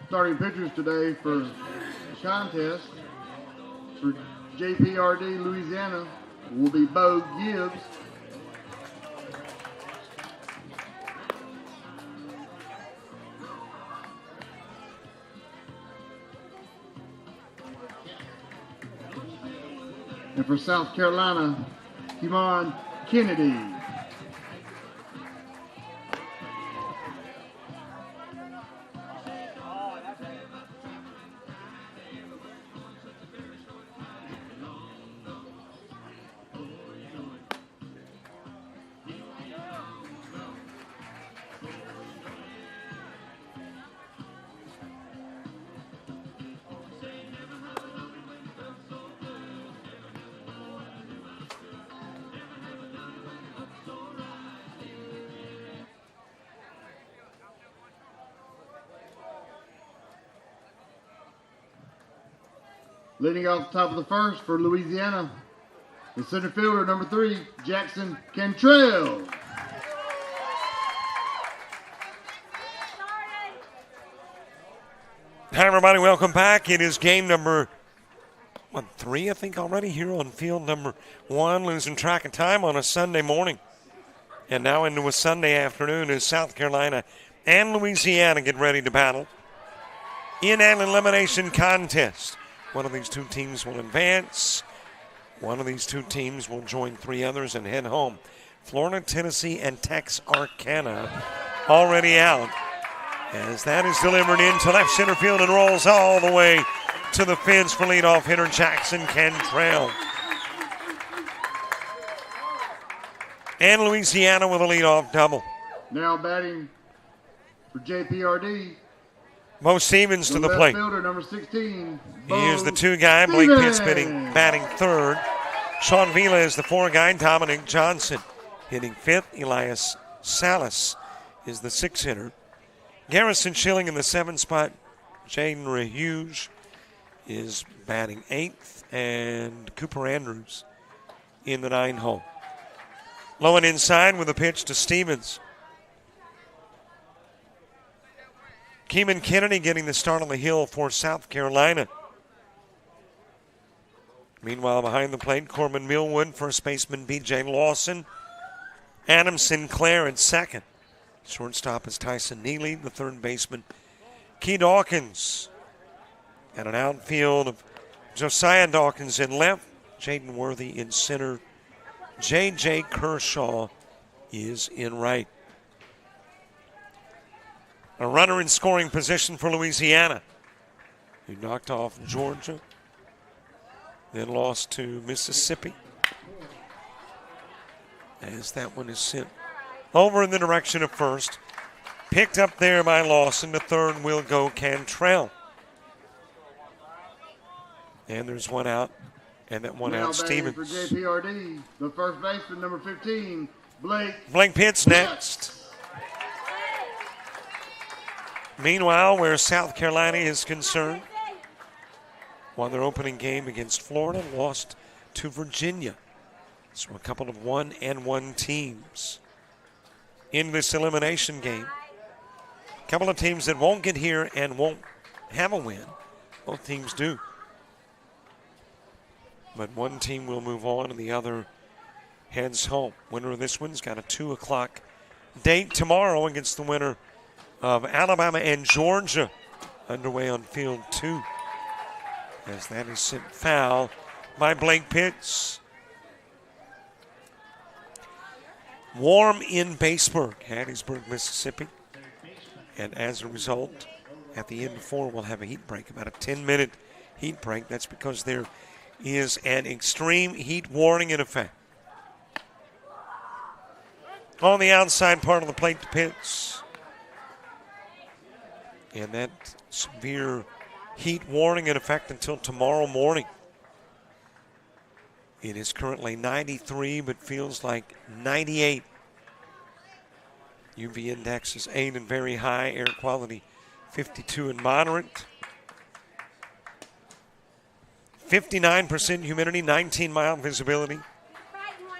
Starting pitchers today for the contest for JPRD Louisiana will be Bo Gibbs. And for South Carolina, Kimon Kennedy. Leading off the top of the first for Louisiana, the center fielder, number 3, Jackson Cantrell. Hi, everybody. Welcome back. It is game number 3, I think, already here on field number 1. Losing track of time on a Sunday morning. And now into a Sunday afternoon as South Carolina and Louisiana get ready to battle in an elimination contest. One of these two teams will advance. One of these two teams will join 3 others and head home. Florida, Tennessee, and Texarkana already out. As that is delivered into left center field and rolls all the way to the fence for leadoff hitter Jackson Cantrell. And Louisiana with a leadoff double. Now batting for JPRD, Bo Stevens to the plate. Fielder, number 16. He is the 2 guy. Blake Pitts batting 3rd. Sean Vila is the 4 guy. Dominic Johnson hitting 5th. Elias Salas is the 6 hitter. Garrison Schilling in the 7 spot. Jaden Hughes is batting 8th. And Cooper Andrews in the 9 hole. Low and inside with a pitch to Stevens. Keeman Kennedy getting the start on the hill for South Carolina. Meanwhile, behind the plate, Corbin Millwood, first baseman B.J. Lawson. Adam Sinclair at second. Shortstop is Tyson Neely, the third baseman. Key Dawkins. And an outfield of Josiah Dawkins in left. Jaden Worthy in center. J.J. Kershaw is in right. A runner in scoring position for Louisiana, who knocked off Georgia, then lost to Mississippi. As that one is sent over in the direction of first. Picked up there by Lawson. To third will go Cantrell. And there's one out, and that one out Stevens. For JPRD, the first baseman, number 15, Blake Pitts next. Meanwhile, where South Carolina is concerned, won their opening game against Florida, lost to Virginia. So a couple of 1-1 teams in this elimination game. A couple of teams that won't get here and won't have a win. Both teams do. But one team will move on and the other heads home. Winner of this one's got a 2 o'clock date tomorrow against the winner of Alabama and Georgia, underway on field 2. As that is sent foul by Blake Pitts. Warm in Batesburg, Hattiesburg, Mississippi. And as a result, at the end of 4, we'll have a heat break, about a 10-minute heat break. That's because there is an extreme heat warning in effect. On the outside part of the plate to Pitts. And that severe heat warning in effect until tomorrow morning. It is currently 93, but feels like 98. UV index is 8 and very high. Air quality 52 and moderate. 59% humidity, 19 mile visibility.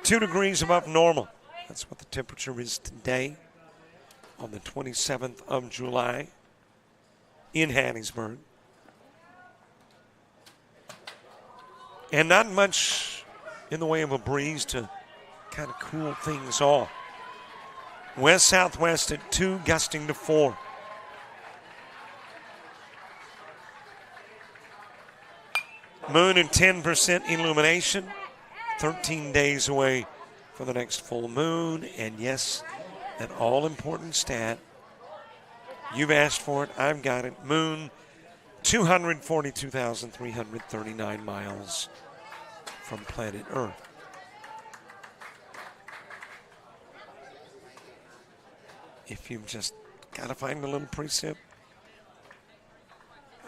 2 degrees above normal. That's what the temperature is today on the 27th of July in Hattiesburg. And not much in the way of a breeze to kind of cool things off. West-southwest at 2, gusting to 4. Moon and 10% illumination. 13 days away for the next full moon. And yes, that all-important stat. You've asked for it. I've got it. Moon, 242,339 miles from planet Earth. If you've just got to find a little precip.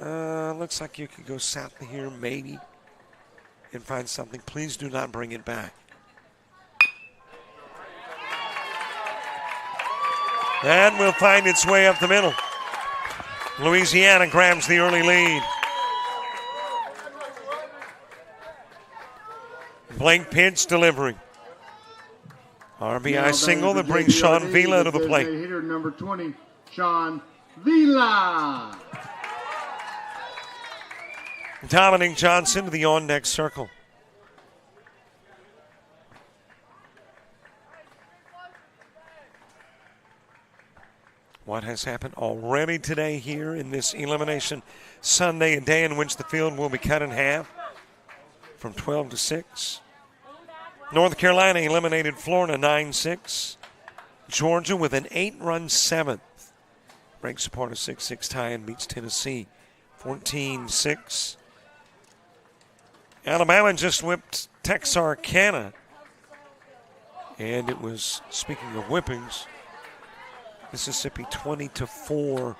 Looks like you could go south of here, maybe, and find something. Please do not bring it back. That will find its way up the middle. Louisiana grabs the early lead. Blank pitch delivery. RBI single that brings Sean Vila to the plate. Hitter number 20, Sean Vila. Dominic Johnson to the on-deck circle. What has happened already today here in this Elimination Sunday, a day in which the field will be cut in half from 12 to 6. North Carolina eliminated Florida 9-6. Georgia with an 8-run 7th breaks apart a 6-6 tie and beats Tennessee 14-6. Alabama just whipped Texarkana. And it was, speaking of whippings, Mississippi 20-4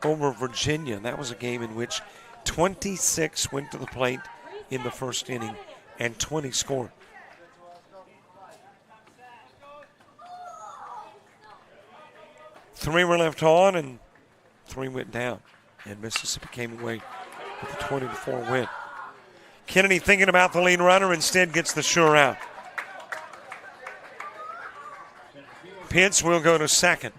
over Virginia. That was a game in which 26 went to the plate in the first inning and 20 scored. Three were left on and 3 went down. And Mississippi came away with a 20-4 win. Kennedy thinking about the lead runner, instead gets the sure out. Pitts will go to second.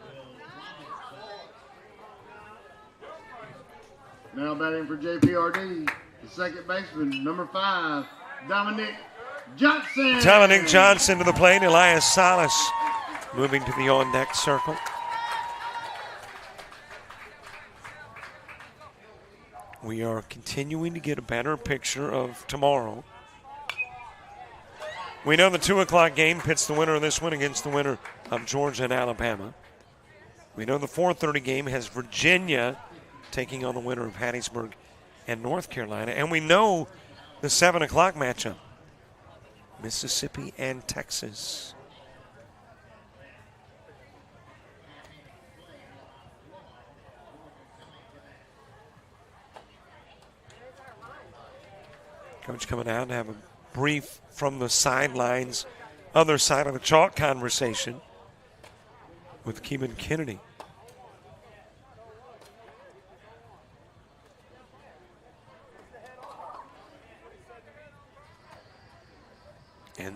Now batting for JPRD, the second baseman, number 5, Dominic Johnson. Dominic Johnson to the plate. Elias Salas moving to the on-deck circle. We are continuing to get a better picture of tomorrow. We know the 2 o'clock game pits the winner of this one against the winner of Georgia and Alabama. We know the 4:30 game has Virginia taking on the winner of Hattiesburg and North Carolina. And we know the 7 o'clock matchup, Mississippi and Texas. Coach coming out to have a brief from the sidelines, other side of the chalk conversation with Keeman Kennedy. And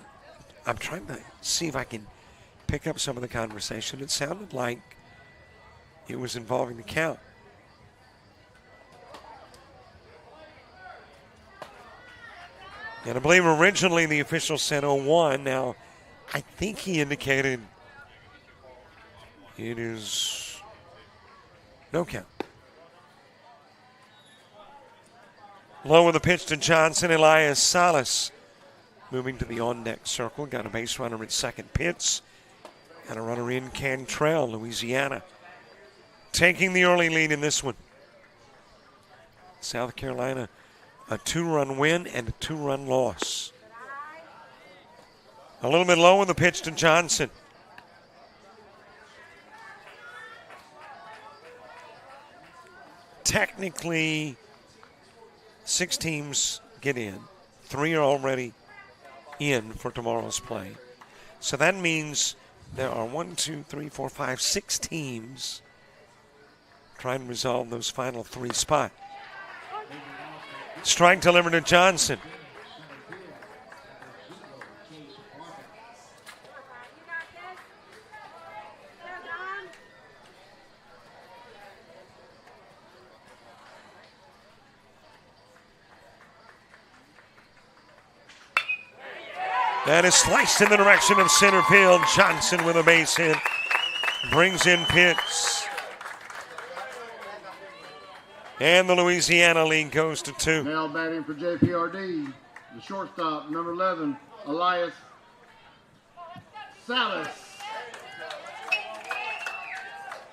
I'm trying to see if I can pick up some of the conversation. It sounded like it was involving the count. And I believe originally the official said 0-1. Now, I think he indicated it is no count. Low with the pitch to Johnson. Elias Salas moving to the on-deck circle. Got a base runner at second. Pitts and a runner in Cantrell, Louisiana, taking the early lead in this one. South Carolina, a 2-run win and a 2-run loss. A little bit low with the pitch to Johnson. Technically, 6 teams get in. 3 are already in for tomorrow's play. So that means there are 6 teams trying to resolve those final 3 spots. Strike delivered to Johnson. That is sliced in the direction of center field. Johnson with a base hit. Brings in Pitts. And the Louisiana lead goes to 2. Now batting for JPRD, the shortstop, number 11, Elias Salas.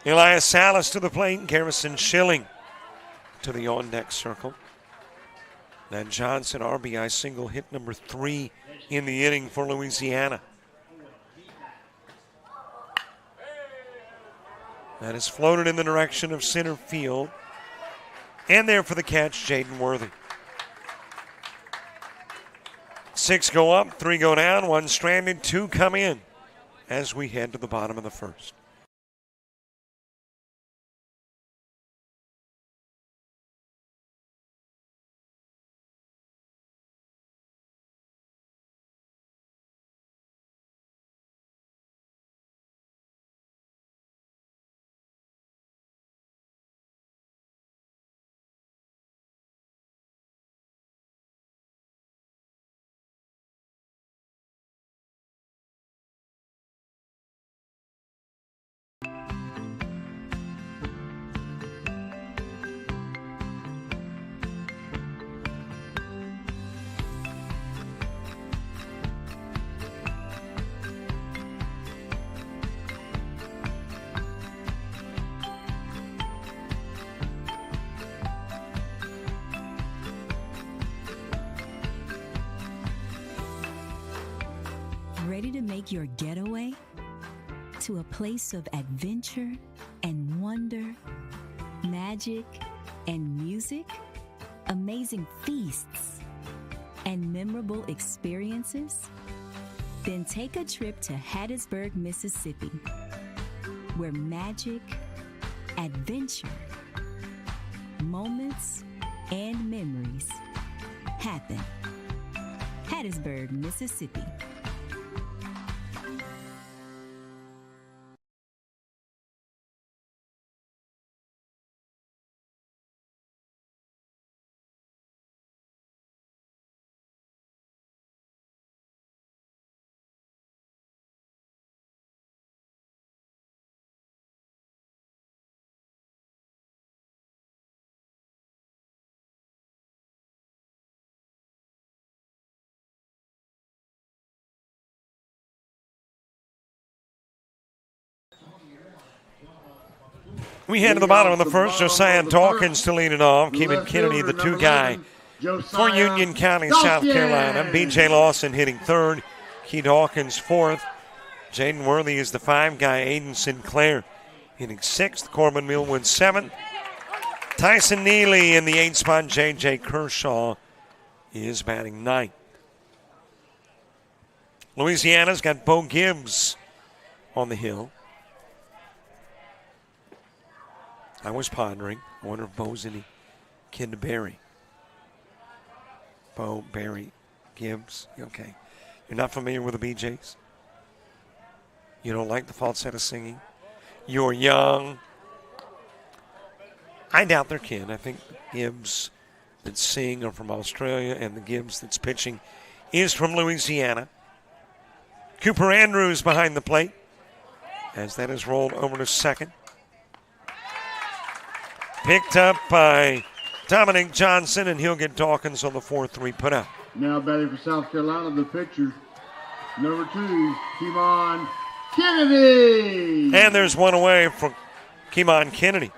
Elias Salas to the plate. Garrison Schilling to the on-deck circle. Then Johnson, RBI single, hit number 3 in the inning for Louisiana. That is floated in the direction of center field. And there for the catch, Jaden Worthy. 6 go up, 3 go down, 1 stranded, 2 come in as we head to the bottom of the first. Ready to make your getaway to a place of adventure and wonder, magic and music, amazing feasts and memorable experiences? Then take a trip to Hattiesburg, Mississippi, where magic, adventure, moments, and memories happen. Hattiesburg, Mississippi. We head to the bottom of the first. Josiah Dawkins to lead it off. Keeman Kennedy, the 2 guy for Union County, South Carolina. B.J. Lawson hitting 3rd. Key Dawkins 4th. Jaden Worthy is the 5 guy. Aiden Sinclair hitting 6th. Corbin Millwood 7th. Tyson Neely in the 8th spot. J.J. Kershaw is batting 9th. Louisiana's got Bo Gibbs on the hill. I was pondering. I wonder if Bo's any kin to Barry. Bo, Barry, Gibbs. Okay. You're not familiar with the BJs? You don't like the falsetto singing? You're young. I doubt they're kin. I think Gibbs that sing are from Australia, and the Gibbs that's pitching is from Louisiana. Cooper Andrews behind the plate as that is rolled over to second. Picked up by Dominic Johnson, and he'll get Dawkins on the 4-3 put out. Now batting for South Carolina, the pitcher, number 2, Keeman Kennedy. And there's one away from Keeman Kennedy.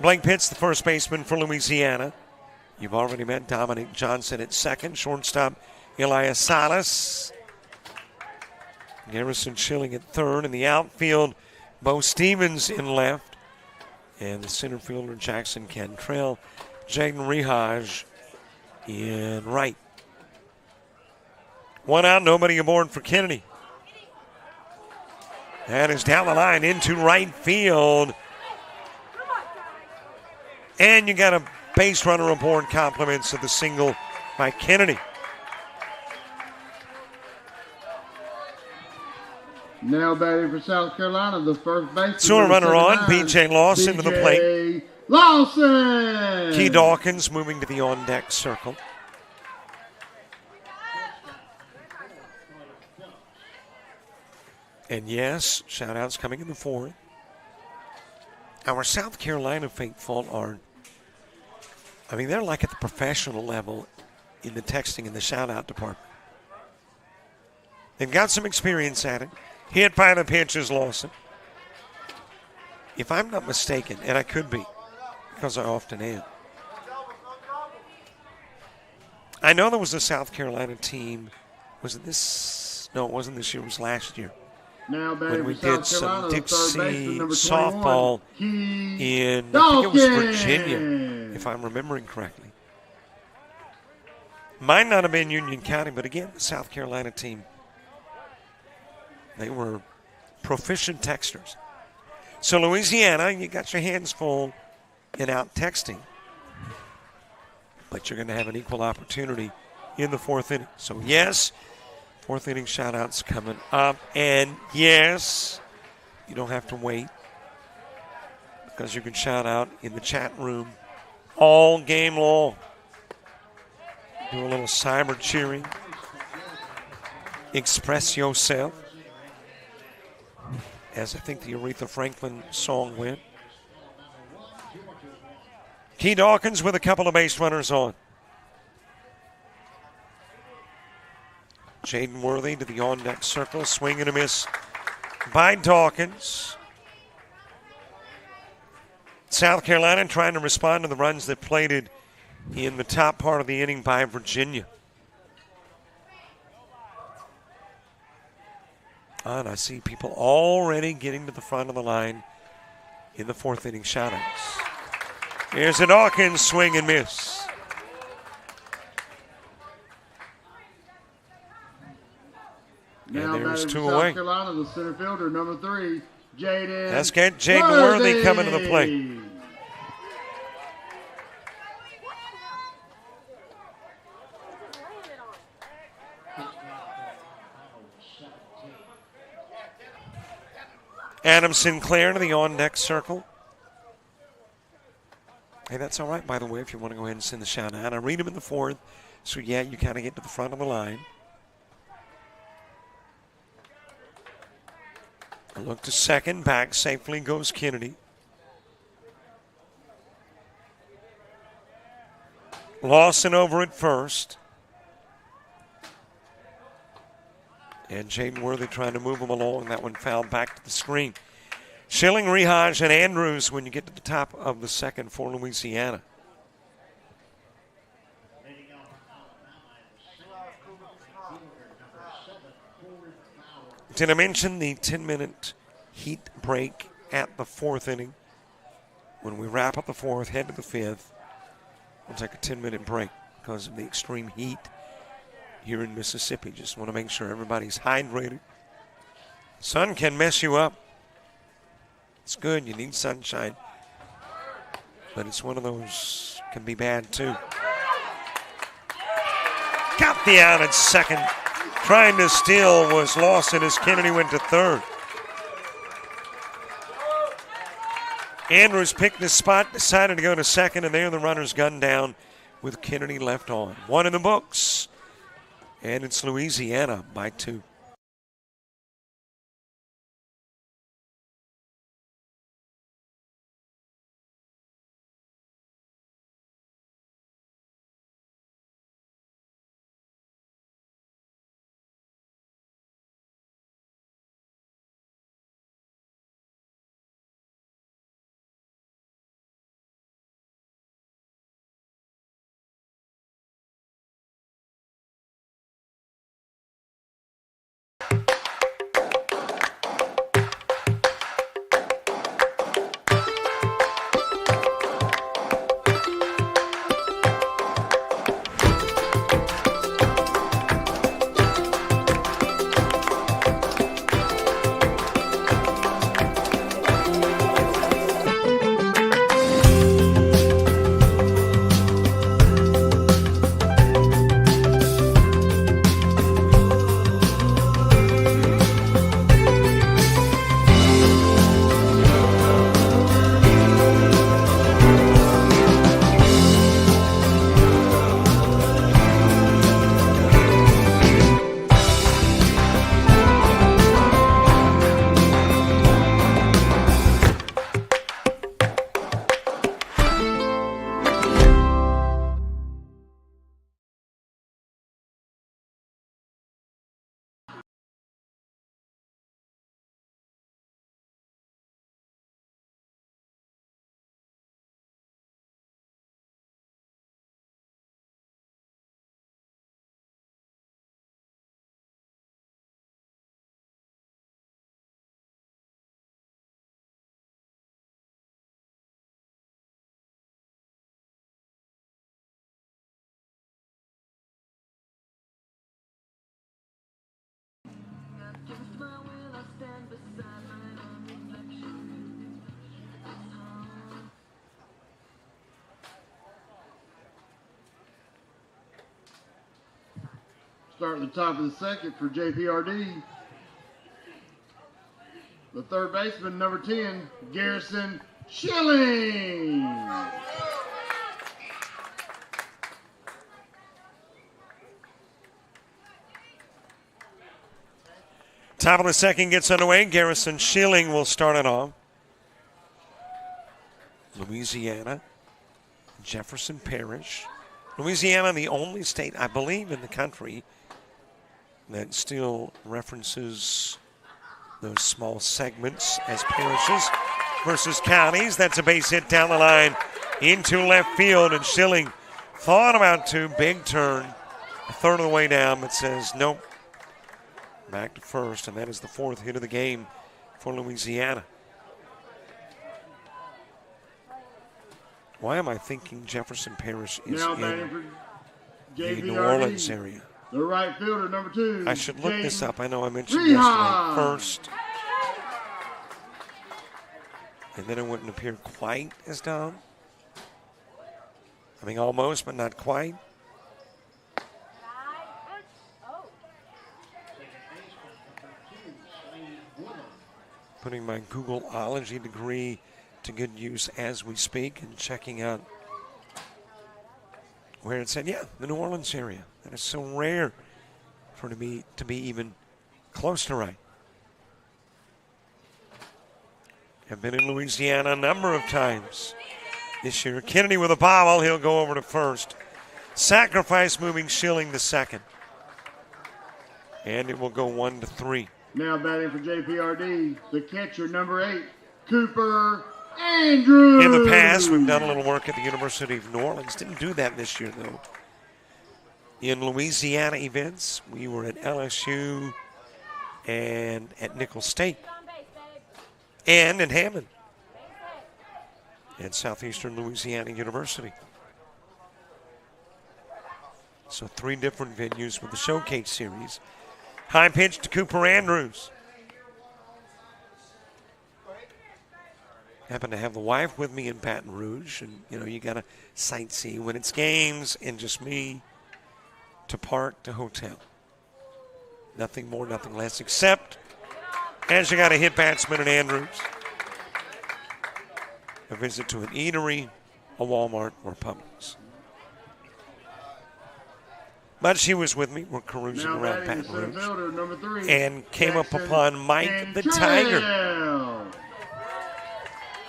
Blake Pitts, the first baseman for Louisiana. You've already met Dominic Johnson at second. Shortstop, Elias Salas. Garrison Schilling at 3rd. In the outfield, Bo Stevens in left. And the center fielder, Jackson Cantrell. Jaden Rehaj in right. 1 out, nobody aboard for Kennedy. That is down the line into right field. And you got a base runner aboard, compliments of the single by Kennedy. Now batting for South Carolina, the first baseman. So a runner on, B.J. Lawson to the plate. Lawson! Key Dawkins moving to the on-deck circle. And yes, shout-outs coming in the fourth. Our South Carolina faithful are, they're like at the professional level in the texting and the shout-out department. They've got some experience at it. Hit by the pitch is Lawson. If I'm not mistaken, and I could be, because I often am, I know there was a South Carolina team. Was it this? No, it wasn't this year. It was last year. Now When we batting did for South some Carolina, the third baseman, Dixie number 21, softball Keith in, I think it was Dawkins. Virginia, if I'm remembering correctly. Might not have been Union County, but again, the South Carolina team, they were proficient texters. So Louisiana, you got your hands full in out texting, but you're going to have an equal opportunity in the fourth inning. So yes, fourth inning shout-outs coming up. And yes, you don't have to wait because you can shout out in the chat room all game long. Do a little cyber cheering. Express yourself. As I think the Aretha Franklin song went. Key Dawkins with a couple of base runners on. Jaden Worthy to the on-deck circle. Swing and a miss by Dawkins. South Carolina trying to respond to the runs that plated in the top part of the inning by Virginia. And I see people already getting to the front of the line in the fourth inning shoutouts. Here's a Dawkins swing and miss. Now And there's batting two for away. South Carolina, the center fielder, number 3, Jaden. Let's get Jaden Worthy coming to the plate. Adam Sinclair to the on-deck circle. Hey, that's all right, by the way, if you want to go ahead and send the shout out. I read him in the fourth, so yeah, you kind of get to the front of the line. A look to second, back safely goes Kennedy. Lawson over at first. And Jaden Worthy trying to move him along. That one fouled back to the screen. Schilling, Rehaj, and Andrews when you get to the top of the second for Louisiana. Did I mention the 10-minute heat break at the fourth inning? When we wrap up the fourth, head to the fifth, we'll take a 10-minute break because of the extreme heat here in Mississippi. Just want to make sure everybody's hydrated. Sun can mess you up. It's good. You need sunshine. But it's one of those can be bad too. Got the out at second. Trying to steal was Lawson as Kennedy went to third. Andrews picked his spot, decided to go to second, and there the runner's gunned down with Kennedy left on. One in the books. And it's Louisiana by 2. Starting the top of the second for JPRD. The third baseman, number 10, Garrison Schilling. Top of the second gets underway. Garrison Schilling will start it off. Louisiana, Jefferson Parish. Louisiana, the only state, I believe, in the country that still references those small segments as parishes versus counties. That's a base hit down the line into left field, and Schilling thought about two. Big turn, a third of the way down, but says nope. Back to first, and that is the fourth hit of the game for Louisiana. Why am I thinking Jefferson Parish is now in the New Orleans area? The right fielder, number 2. I should look this up. I know I mentioned yesterday. First. And then it wouldn't appear quite as down. I mean, almost, but not quite. Putting my Googleology degree to good use as we speak and checking out where it said, yeah, the New Orleans area. That is so rare for it to be even close to right. I've been in Louisiana a number of times this year. Kennedy with a bobble. He'll go over to first. Sacrifice moving Schilling to second. And it will go 1-3. Now batting for JPRD, the catcher, number 8, Cooper Andrews. In the past, we've done a little work at the University of New Orleans. Didn't do that this year, though. In Louisiana events, we were at LSU and at Nicholls State and in Hammond at Southeastern Louisiana University. So 3 different venues with the Showcase Series. High pitch to Cooper Andrews. Happen to have the wife with me in Baton Rouge, and you got to sightsee when it's games, and just me to park to hotel. Nothing more, nothing less, except as you got to hit batsman and Andrews. A visit to an eatery, a Walmart, or Publix. But she was with me. We're cruising now around Baton Rouge. Fielder, number 3, and came up upon Mike the Tiger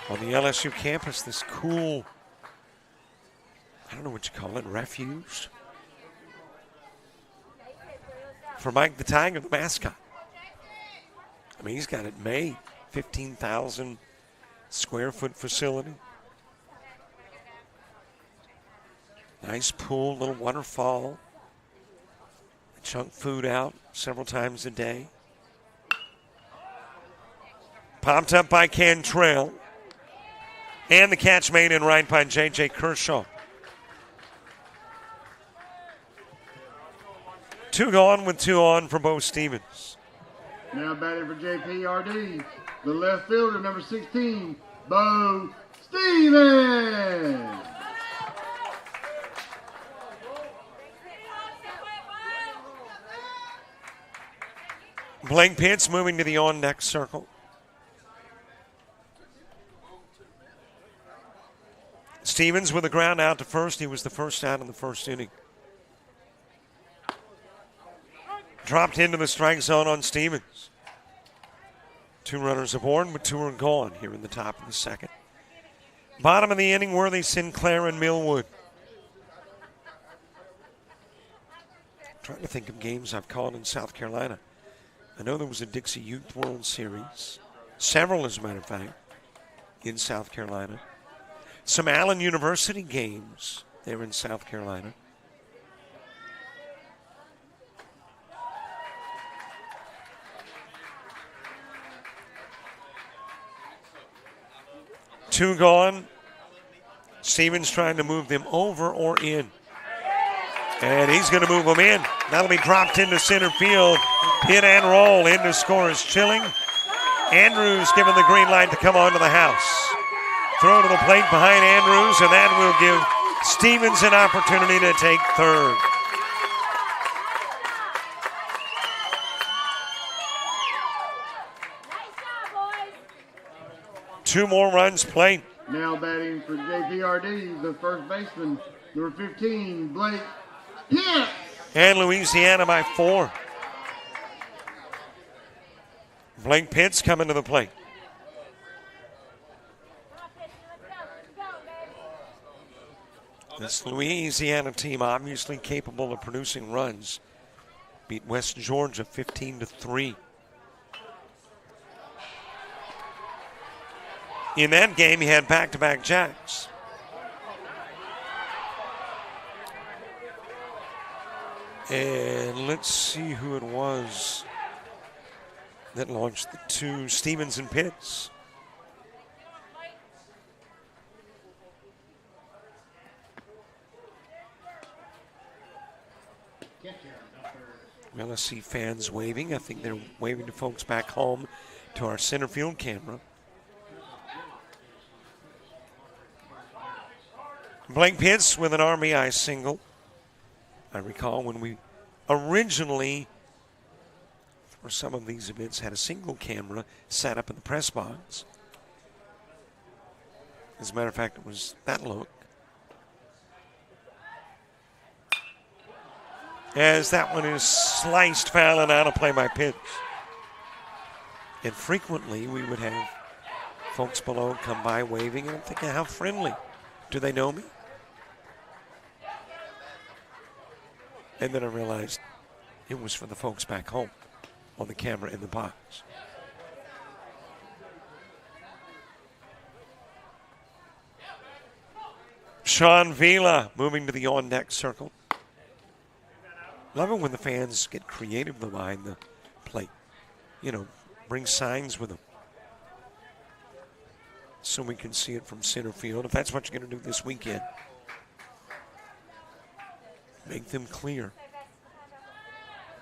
on the LSU campus. This cool, I don't know what you call it, refuge for Mike the Tiger, the mascot. I mean, he's got it made. 15,000 square foot facility. Nice pool, little waterfall. Chunk food out several times a day. Popped up by Cantrell. And the catch made in right by J.J. Kershaw. 2 gone with 2 on for Bo Stevens. Now batting for JPRD, the left fielder, number 16, Bo Stevens. Blank pitch moving to the on-deck circle. Stevens with a ground out to first. He was the first out in the first inning. Dropped into the strike zone on Stevens. 2 runners aboard, but 2 are gone here in the top of the second. Bottom of the inning, Worthy, Sinclair, and Millwood. Trying to think of games I've called in South Carolina. I know there was a Dixie Youth World Series. Several, as a matter of fact, in South Carolina. Some Allen University games there in South Carolina. Two gone. Stevens trying to move them over or in. And he's going to move them in. That'll be dropped into center field. Hit and roll. In to score is Schilling. Andrews given the green light to come onto the house. Throw to the plate behind Andrews, and that will give Stevens an opportunity to take third. 2 more runs played. Now batting for JPRD, the first baseman, number 15, Blake Pitts. And Louisiana by 4. Blake Pitts coming to the plate. This Louisiana team obviously capable of producing runs. Beat West Georgia 15-3. In that game, he had back-to-back jacks. And let's see who it was that launched the 2, Stevens and Pitts. Well, I see fans waving. I think they're waving to folks back home to our center field camera. Blake Pitts with an RBI single. I recall when we originally, for some of these events, had a single camera set up in the press box. As a matter of fact, it was that look. As that one is sliced foul and out of play by Pitts. And frequently we would have folks below come by waving, and I'm thinking, how friendly. Do they know me? And then I realized it was for the folks back home on the camera in the box. Sean Vila moving to the on-deck circle. Love it when the fans get creative behind the plate. You know, bring signs with them so we can see it from center field. If that's what you're going to do this weekend, make them clear.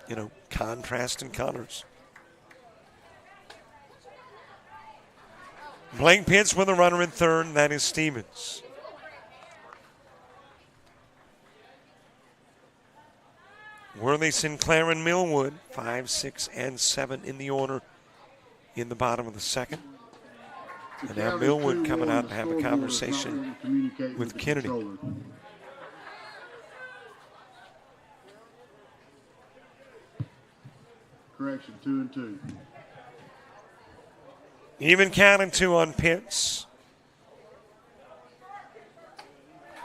You know, contrast and colors. Blake Pitts with a runner in third, and that is Stevens. Worthy, Sinclair, and Millwood, 5, 6, and 7 in the order in the bottom of the second. And now Millwood coming out to have a conversation with Kennedy. Correction, 2-2. Even counting 2 on Pitts.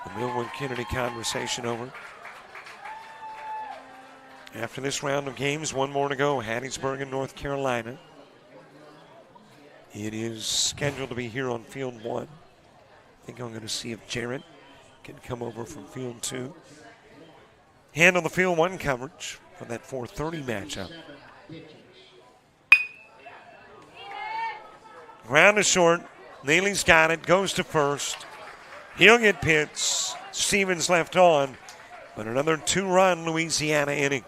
The Millwood-Kennedy conversation over. After this round of games, 1 more to go. Hattiesburg and North Carolina. It is scheduled to be here on field 1. I think I'm going to see if Jarrett can come over from field 2. Handle the field 1 coverage for that 4:30 matchup. Ground is short. Neely's got it. Goes to first. He'll get Pitts. Stevens left on. But another 2-run Louisiana inning.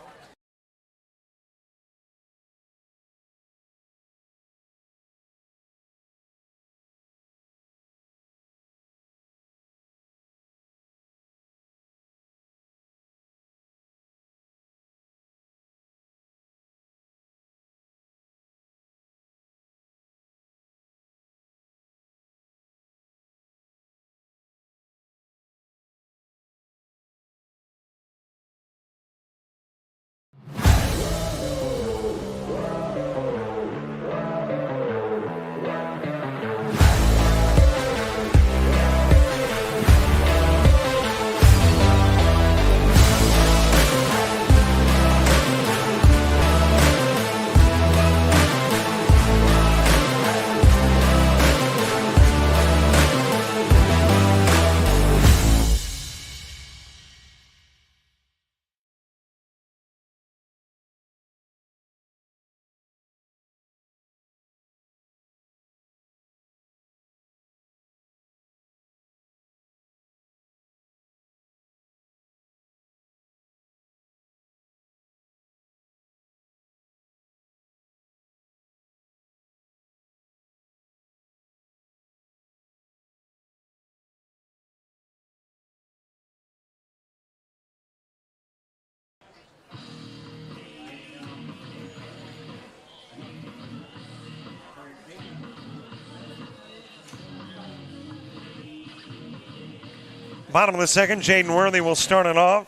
Bottom of the second, Jaden Worthy will start it off.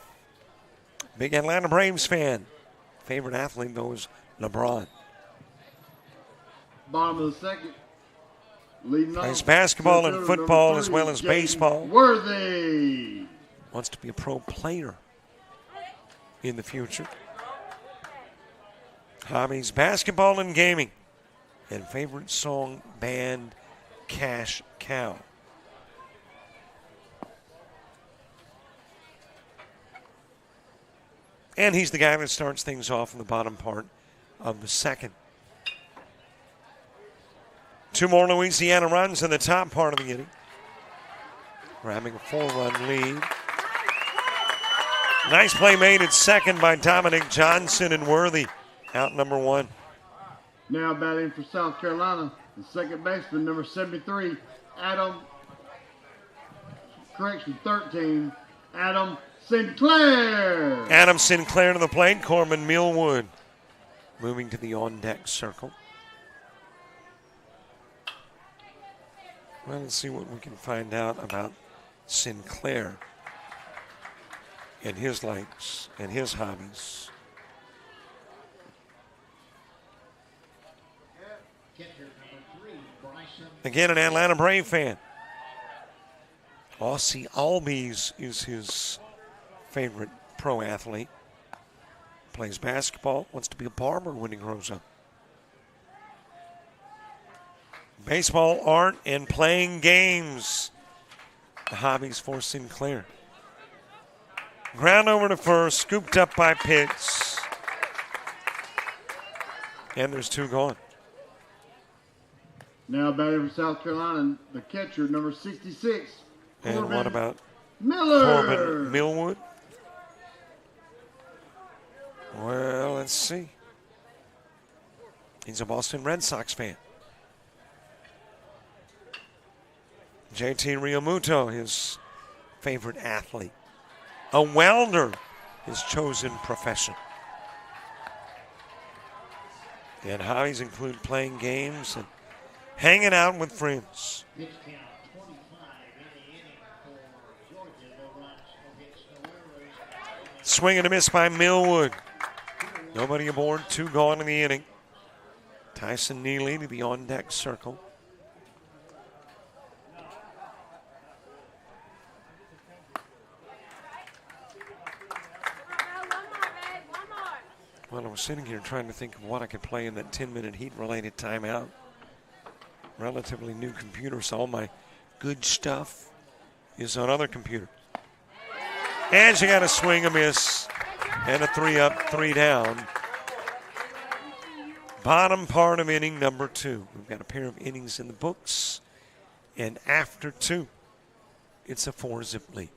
Big Atlanta Braves fan. Favorite athlete, though, is LeBron. Bottom of the second. Leading Plays off. basketball and Fielder football number as 3, well as Jaden baseball. Worthy. Wants to be a pro player in the future. Hobbies, basketball and gaming. And favorite song, band, Cash Cow. And he's the guy that starts things off in the bottom part of the second. 2 more Louisiana runs in the top part of the inning. Grabbing a 4-run lead. Nice play made at second by Dominic Johnson, and Worthy out number 1. Now batting for South Carolina, the second baseman, number 73, 13, Adam Sinclair. Adam Sinclair to the plate. Corman Millwood moving to the on-deck circle. Well, let's see what we can find out about Sinclair and his likes and his hobbies. Again, an Atlanta Brave fan. Aussie Albies is his favorite pro athlete. Plays basketball, wants to be a barber when he grows up. Baseball, art, and playing games. The hobbies for Sinclair. Ground over to first, scooped up by Pitts. And there's 2 gone. Now batting for South Carolina, the catcher, number 66, And Corbin what about Miller. Corbin Millwood? Well, let's see. He's a Boston Red Sox fan. JT Realmuto, his favorite athlete. A welder, his chosen profession. And hobbies include playing games and hanging out with friends. Swing and a miss by Millwood. Nobody aboard, 2 gone in the inning. Tyson Neely to the on-deck circle. Well, I was sitting here trying to think of what I could play in that 10-minute heat-related timeout. Relatively new computer, so all my good stuff is on other computers. And she got a swing, a miss, and a 3 up, 3 down. Bottom part of inning number 2. We've got a pair of innings in the books, and after 2, it's a 4-zip lead.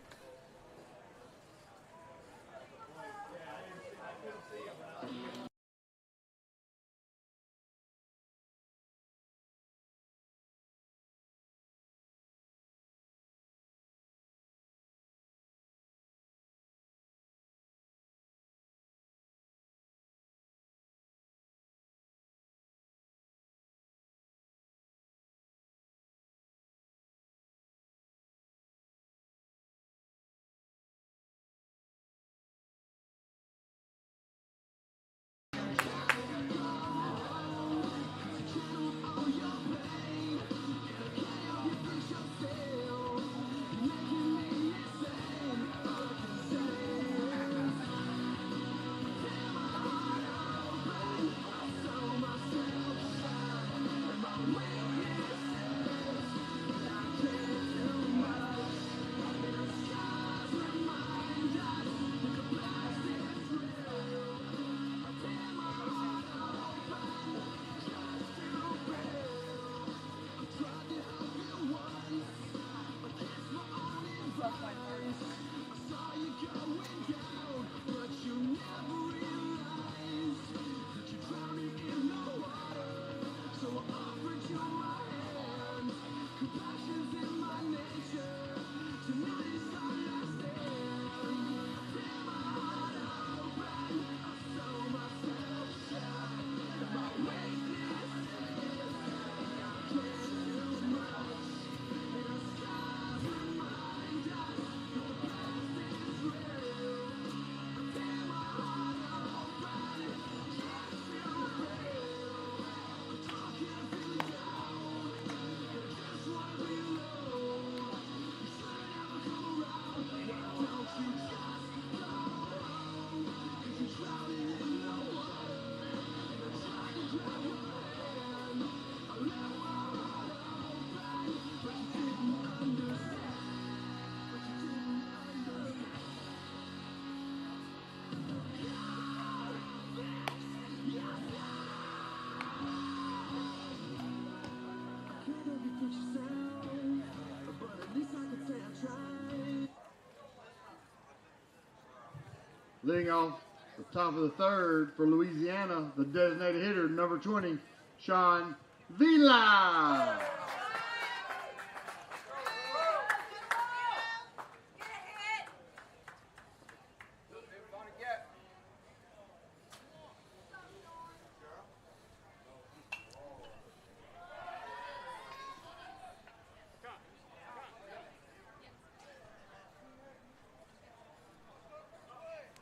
Leading off the top of the third for Louisiana, the designated hitter, number 20, Sean Vila.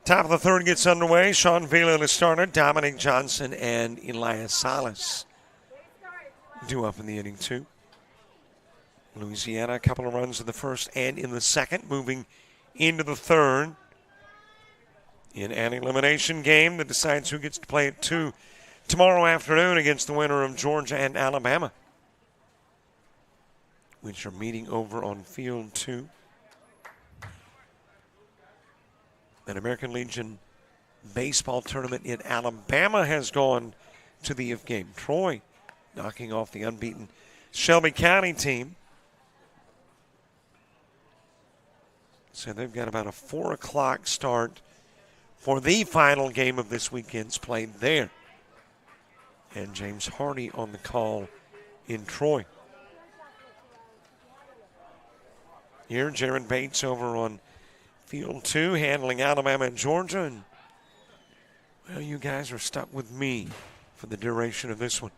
Top of the third gets underway. Sean Vila the starter. Dominic Johnson and Elias Salas due up in the inning, too. Louisiana, a couple of runs in the first and in the second, moving into the third in an elimination game that decides who gets to play at 2 tomorrow afternoon against the winner of Georgia and Alabama, which are meeting over on field 2. An American Legion baseball tournament in Alabama has gone to the if game. Troy knocking off the unbeaten Shelby County team. So they've got about a 4 o'clock start for the final game of this weekend's played there. And James Hardy on the call in Troy. Here, Jared Bates over on field 2, handling Alabama and Georgia. And, well, you guys are stuck with me for the duration of this one.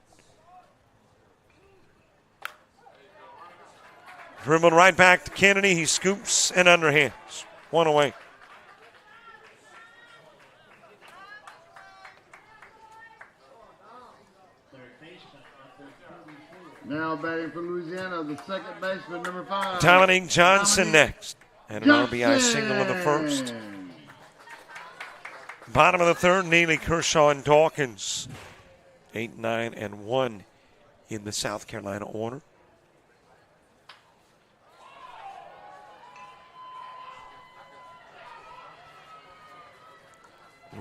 Dribbled right back to Kennedy. He scoops and underhands. 1 away. Now batting for Louisiana, the second baseman, number 5. Dominic Johnson next. And an RBI single in the first. Bottom of the third, Neely, Kershaw, and Dawkins. 8, 9, and 1 in the South Carolina order.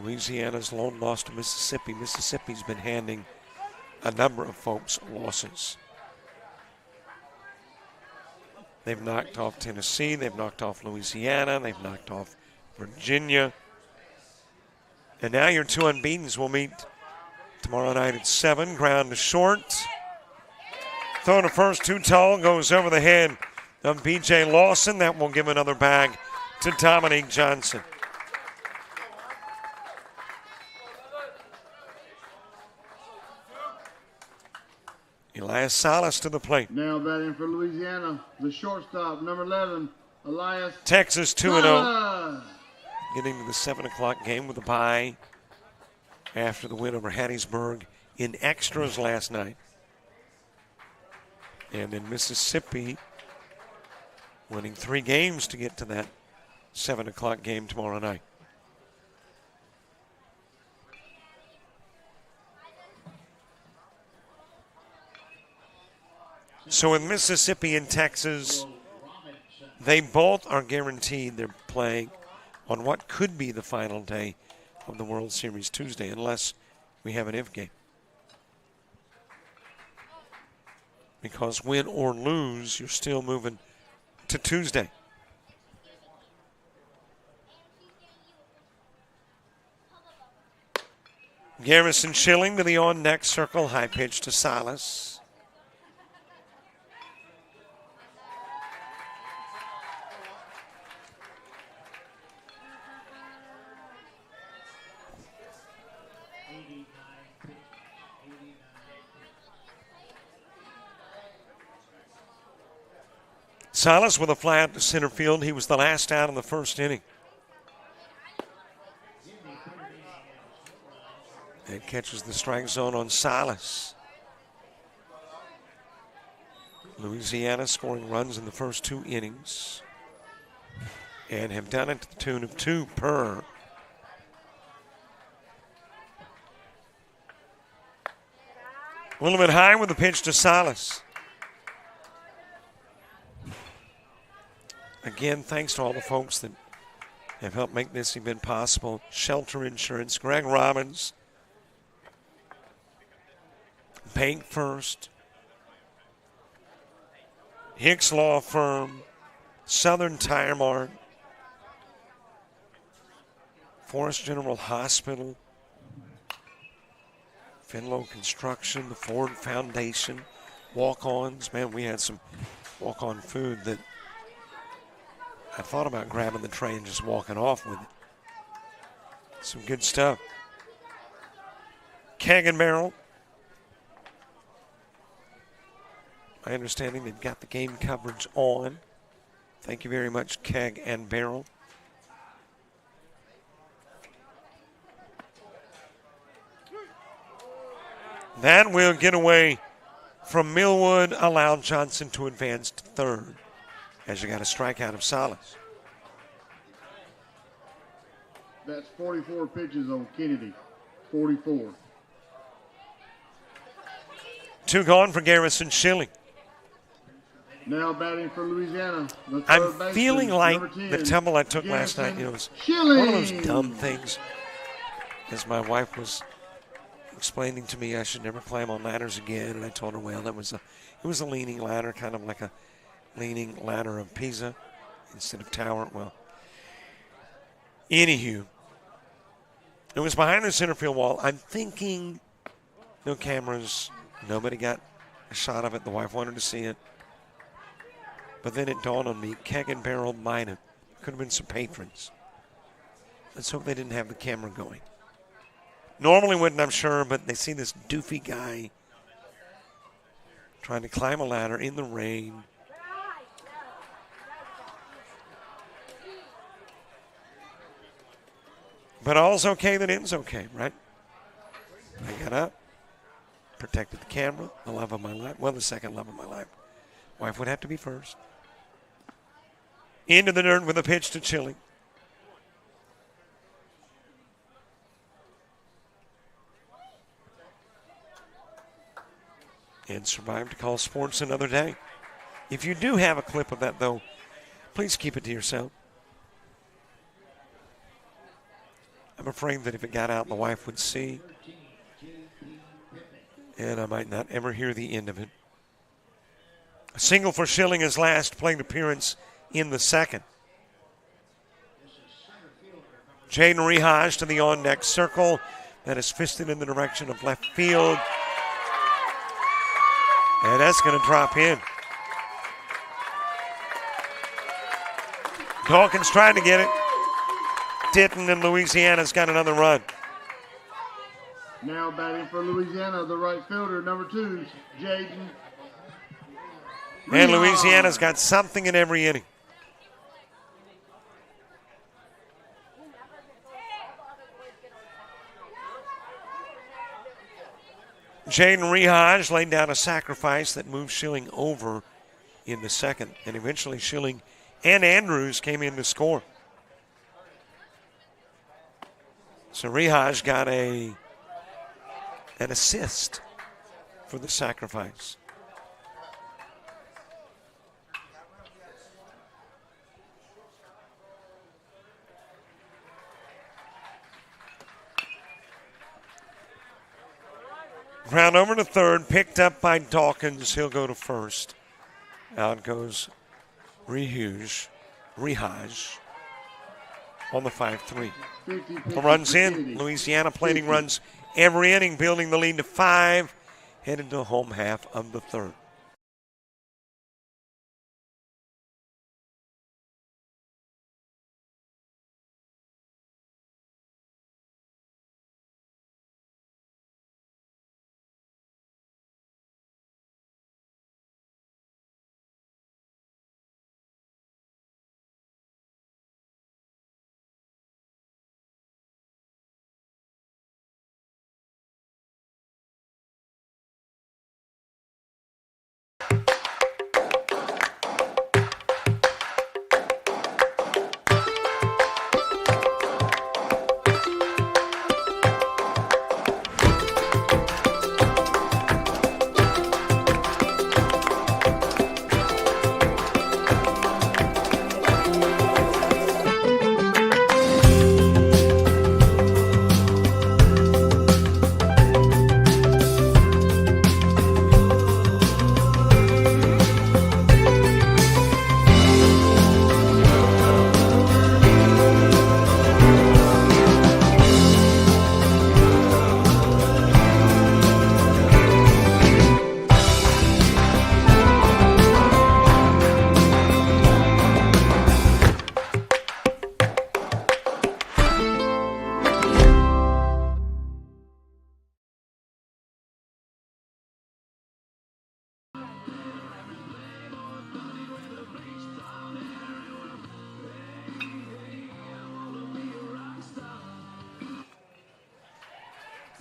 Louisiana's lone loss to Mississippi. Mississippi's been handing a number of folks losses. They've knocked off Tennessee. They've knocked off Louisiana. They've knocked off Virginia. And now your 2 unbeatens will meet tomorrow night at 7. Ground to short. Throw to first, too tall. Goes over the head of B.J. Lawson. That will give another bag to Dominic Johnson. Elias Salas to the plate. Now batting for Louisiana, the shortstop, number 11, Elias Texas 2-0. Salas. Getting to the 7 o'clock game with a bye after the win over Hattiesburg in extras last night. And in Mississippi, winning 3 games to get to that 7 o'clock game tomorrow night. So in Mississippi and Texas, they both are guaranteed they're playing on what could be the final day of the World Series Tuesday, unless we have an if game. Because win or lose, you're still moving to Tuesday. Garrison Schilling to the on-deck circle, high pitch to Salas. Salas with a fly out to center field. He was the last out in the first inning. And catches the strike zone on Salas. Louisiana scoring runs in the first 2 innings and have done it to the tune of 2 per. A little bit high with the pitch to Salas. Again, thanks to all the folks that have helped make this event possible. Shelter Insurance, Greg Robbins, Bank First, Hicks Law Firm, Southern Tire Mart, Forest General Hospital, Fenlo Construction, the Ford Foundation, walk-ons. Man, we had some walk-on food that I thought about grabbing the tray and just walking off with it. Some good stuff. Keg and Barrel. My understanding they've got the game coverage on. Thank you very much, Keg and Barrel. That will get away from Millwood, allow Johnson to advance to third, as you got a strikeout of Salas. That's 44 pitches on Kennedy. 44. 2 gone for Garrison Schilling. Now batting for Louisiana. The third I'm baseman, feeling like number 10, the tumble I took last night, Garrison it was Schilling. one of those dumb things. As my wife was explaining to me I should never climb on ladders again, and I told her, well, it was a leaning ladder, kind of like a leaning ladder of Pisa instead of tower. Well, anywho, it was behind the center field wall. I'm thinking no cameras, nobody got a shot of it. The wife wanted to see it. But then it dawned on me, Keg and Barrel might have. Could have been some patrons. Let's hope they didn't have the camera going. Normally wouldn't, I'm sure, but they see this doofy guy trying to climb a ladder in the rain. But all's okay that ends okay, right? I got up, protected the camera, the love of my life. Well, the second love of my life. Wife would have to be first. Into the dirt with a pitch to Chilling. And survived to call sports another day. If you do have a clip of that, though, please keep it to yourself. I'm afraid that if it got out, the wife would see. And I might not ever hear the end of it. A single for Schilling, his last plate appearance in the second. Jaden Rehaj to the on-deck circle. That is fisted in the direction of left field. And that's going to drop in. Dawkins trying to get it. Didn't, and Louisiana's got another run. Now batting for Louisiana, the right fielder, number 2, Jaden. And Louisiana's got something in every inning. Jaden Rehaj laid down a sacrifice that moved Schilling over in the second. And eventually Schilling and Andrews came in to score. So Rehaj got an assist for the sacrifice. Ground over to third, picked up by Dawkins. He'll go to first. Out goes Rehaj on the 5-3. The runs in. Louisiana plating runs every inning, building the lead to 5, headed to the home half of the third.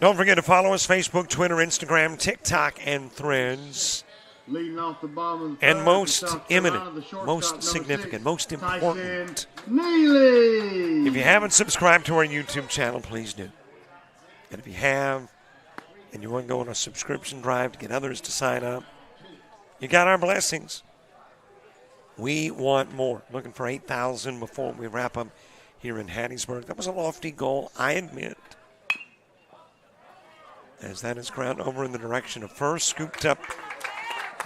Don't forget to follow us, Facebook, Twitter, Instagram, TikTok, and Threads. Leading off the bottom of the And third most for South imminent, Carolina, the shortstop, most number significant, 6, most important. Tyson Neely. If you haven't subscribed to our YouTube channel, please do. And if you have, and you want to go on a subscription drive to get others to sign up, you got our blessings. We want more. Looking for 8,000 before we wrap up here in Hattiesburg. That was a lofty goal, I admit. As that is ground over in the direction of first, scooped up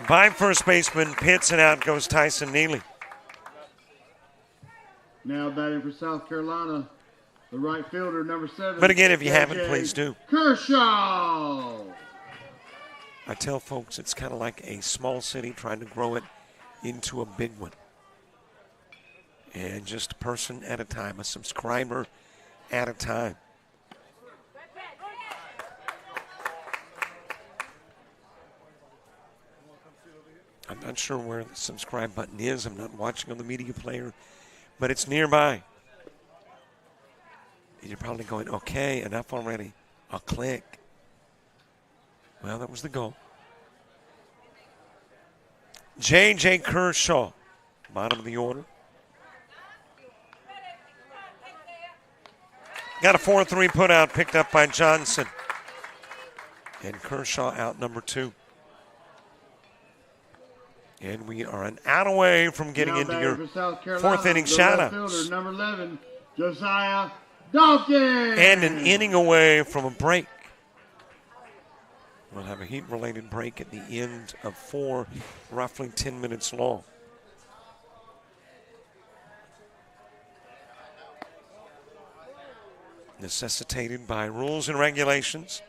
by first baseman Pitts, and out goes Tyson Neely. Now batting for South Carolina, the right fielder, number 7. But again, if you haven't, JJ please do. Kershaw. I tell folks it's kind of like a small city trying to grow it into a big one. And just a person at a time, a subscriber at a time. I'm not sure where the subscribe button is. I'm not watching on the media player, but it's nearby. And you're probably going, okay, enough already. I'll click. Well, that was the goal. J.J. Kershaw, bottom of the order. Got a 4-3 put out, picked up by Johnson. And Kershaw out number 2. And we are an out away from getting Now into your Carolina, fourth inning the shout-outs. right fielder, number 11, Josiah Dawkins. And an inning away from a break. We'll have a heat-related break at the end of 4, roughly 10 minutes long. Necessitated by rules and regulations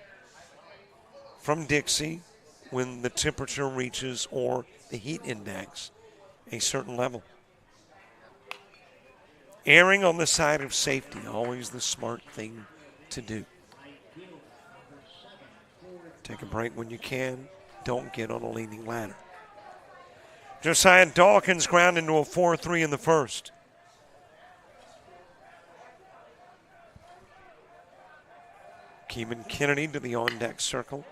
from Dixie when the temperature reaches, or the heat index, a certain level. Erring on the side of safety, always the smart thing to do. Take a break when you can. Don't get on a leaning ladder. Josiah Dawkins ground into a 4-3 in the first. Keeman Kennedy to the on-deck circle.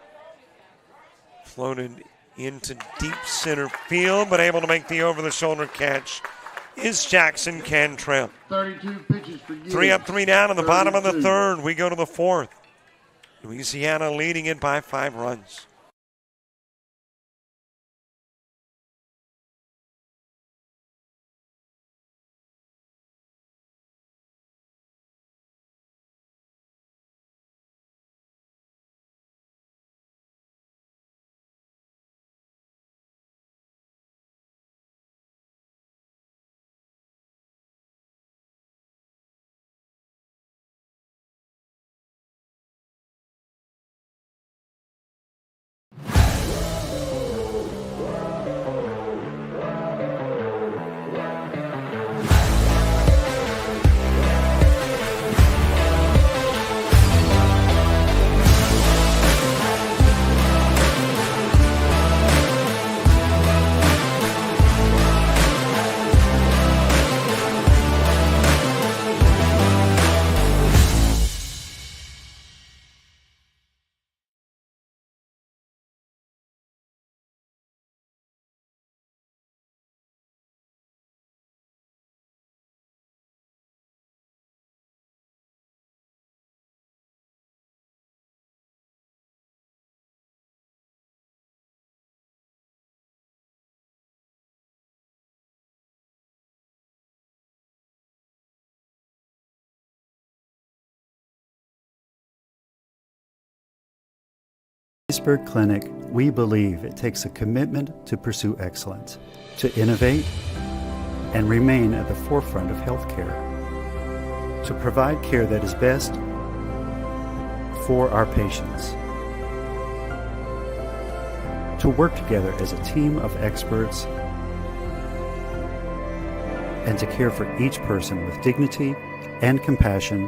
Floated into deep center field, but able to make the over-the-shoulder catch is Jackson Cantrell. 32 pitches for Gibbs. 3 up, 3 down in the bottom of the 32. third. We go to the fourth. Louisiana leading it by 5 runs. Hattiesburg Clinic, we believe it takes a commitment to pursue excellence, to innovate, and remain at the forefront of healthcare, to provide care that is best for our patients, to work together as a team of experts, and to care for each person with dignity and compassion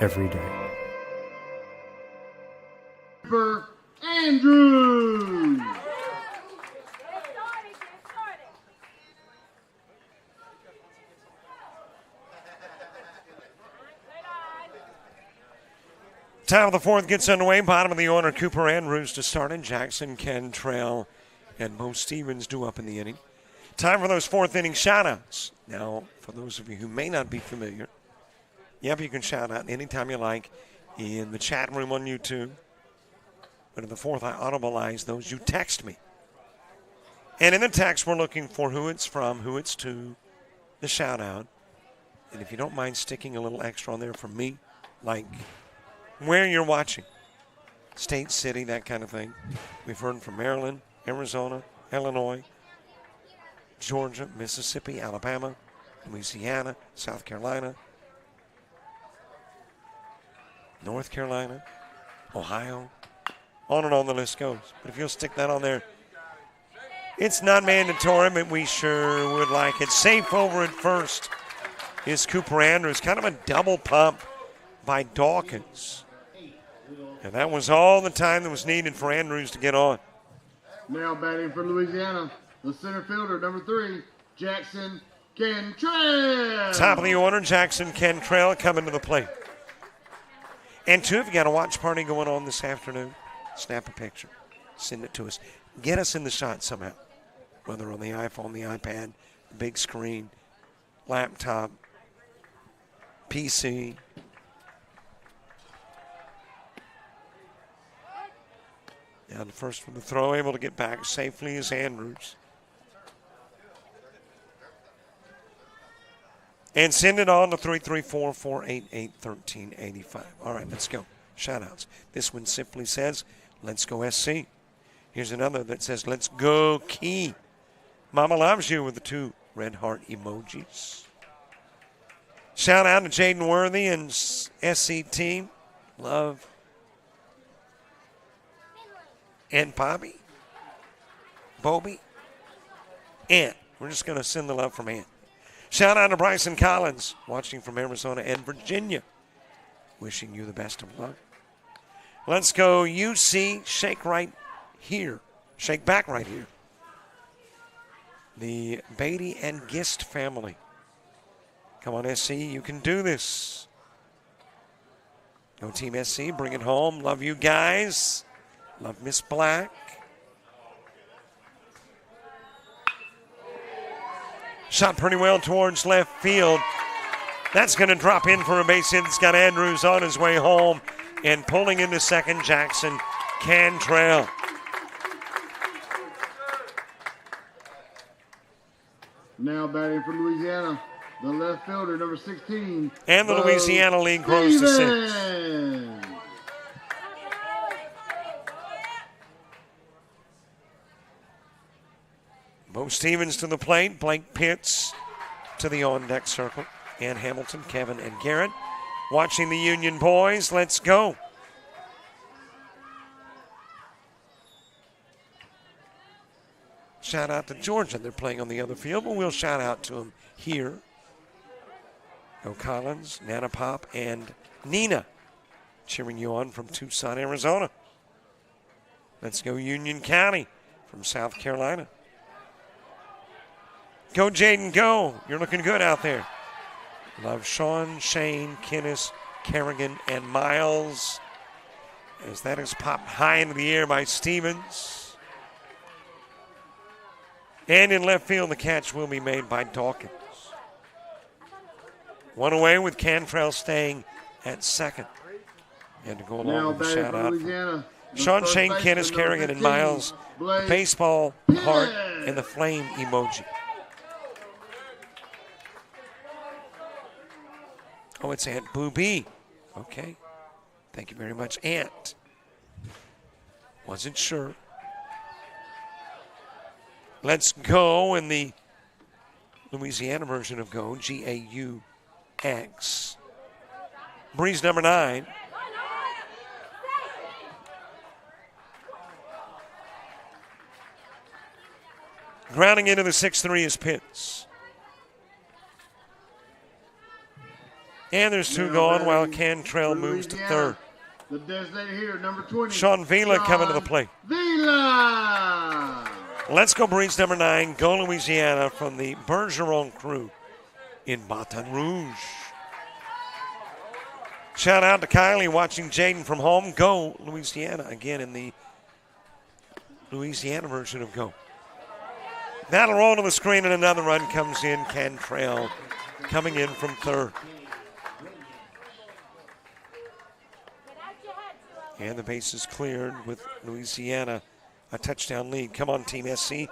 every day. Andrews. Top of the fourth gets underway. Bottom of the order, Cooper Andrews to start, and Jackson Cantrell and Mo Stevens due up in the inning. Time for those fourth inning shout-outs. Now, for those of you who may not be familiar, you can shout out anytime you like in the chat room on YouTube. But in the fourth, I audibilize those. You text me. And in the text, we're looking for who it's from, who it's to, the shout-out. And if you don't mind sticking a little extra on there for me, like where you're watching, state, city, that kind of thing. We've heard from Maryland, Arizona, Illinois, Georgia, Mississippi, Alabama, Louisiana, South Carolina, North Carolina, Ohio. On and on the list goes. But if you'll stick that on there, it's not mandatory, but we sure would like it. Safe over at first is Cooper Andrews. Kind of a double pump by Dawkins. And that was all the time that was needed for Andrews to get on. Now batting for Louisiana, the center fielder, number 3, Jackson Cantrell. Top of the order, Jackson Cantrell coming to the plate. And two, if you got a watch party going on this afternoon, snap a picture, send it to us. Get us in the shot somehow, whether on the iPhone, the iPad, the big screen, laptop, PC. Down the first from the throw, able to get back safely is Andrews. And send it on to 334-488-1385. All right, let's go. Shout-outs. This one simply says, let's go SC. Here's another that says, let's go Key. Mama loves you with the 2 red heart emojis. Shout-out to Jaden Worthy and SC team. Love. And Bobby, Bobby, Ant. We're just going to send the love from Ant. Shout out to Bryson Collins, watching from Arizona and Virginia. Wishing you the best of luck. Let's go UC, shake right here. Shake back right here. The Beatty and Gist family. Come on, SC, you can do this. Go Team SC, bring it home. Love you guys. Love Miss Black. Shot pretty well towards left field. That's going to drop in for a base hit. It's got Andrews on his way home. And pulling into second, Jackson Cantrell. Now batting for Louisiana, the left fielder, number 16. And the Louisiana League grows to 6. Bo Stevens to the plate. Blake Pitts to the on-deck circle. And Hamilton, Kevin, and Garrett. Watching the Union boys. Let's go. Shout out to Georgia. They're playing on the other field, but we'll shout out to them here. Go Collins, Nana Pop, and Nina cheering you on from Tucson, Arizona. Let's go Union County from South Carolina. Go, Jaden, go. You're looking good out there. Love Sean, Shane, Kennis, Kerrigan, and Miles. As that is popped high into the air by Stevens. And in left field, the catch will be made by Dawkins. One away with Cantrell staying at second. And to go along with the shout out. Sean, Shane, Kennis, Kerrigan, and Miles. The baseball heart and the flame emoji. Oh, it's Aunt Booby. Okay. Thank you very much, Aunt. Wasn't sure. Let's go in the Louisiana version of Go, G-A-U-X. Breeze number 9. Grounding into the 6-3 is Pitts. And there's 2 gone while Cantrell moves to third. The designated hitter, number 20. Sean Vila coming to the plate. Vila! Let's go Breeze number 9. Go Louisiana from the Bergeron crew in Baton Rouge. Shout out to Kylie watching Jaden from home. Go Louisiana again in the Louisiana version of Go. That'll roll to the screen and another run comes in. Cantrell coming in from third. And the base is cleared with Louisiana a touchdown lead. Come on, Team SC.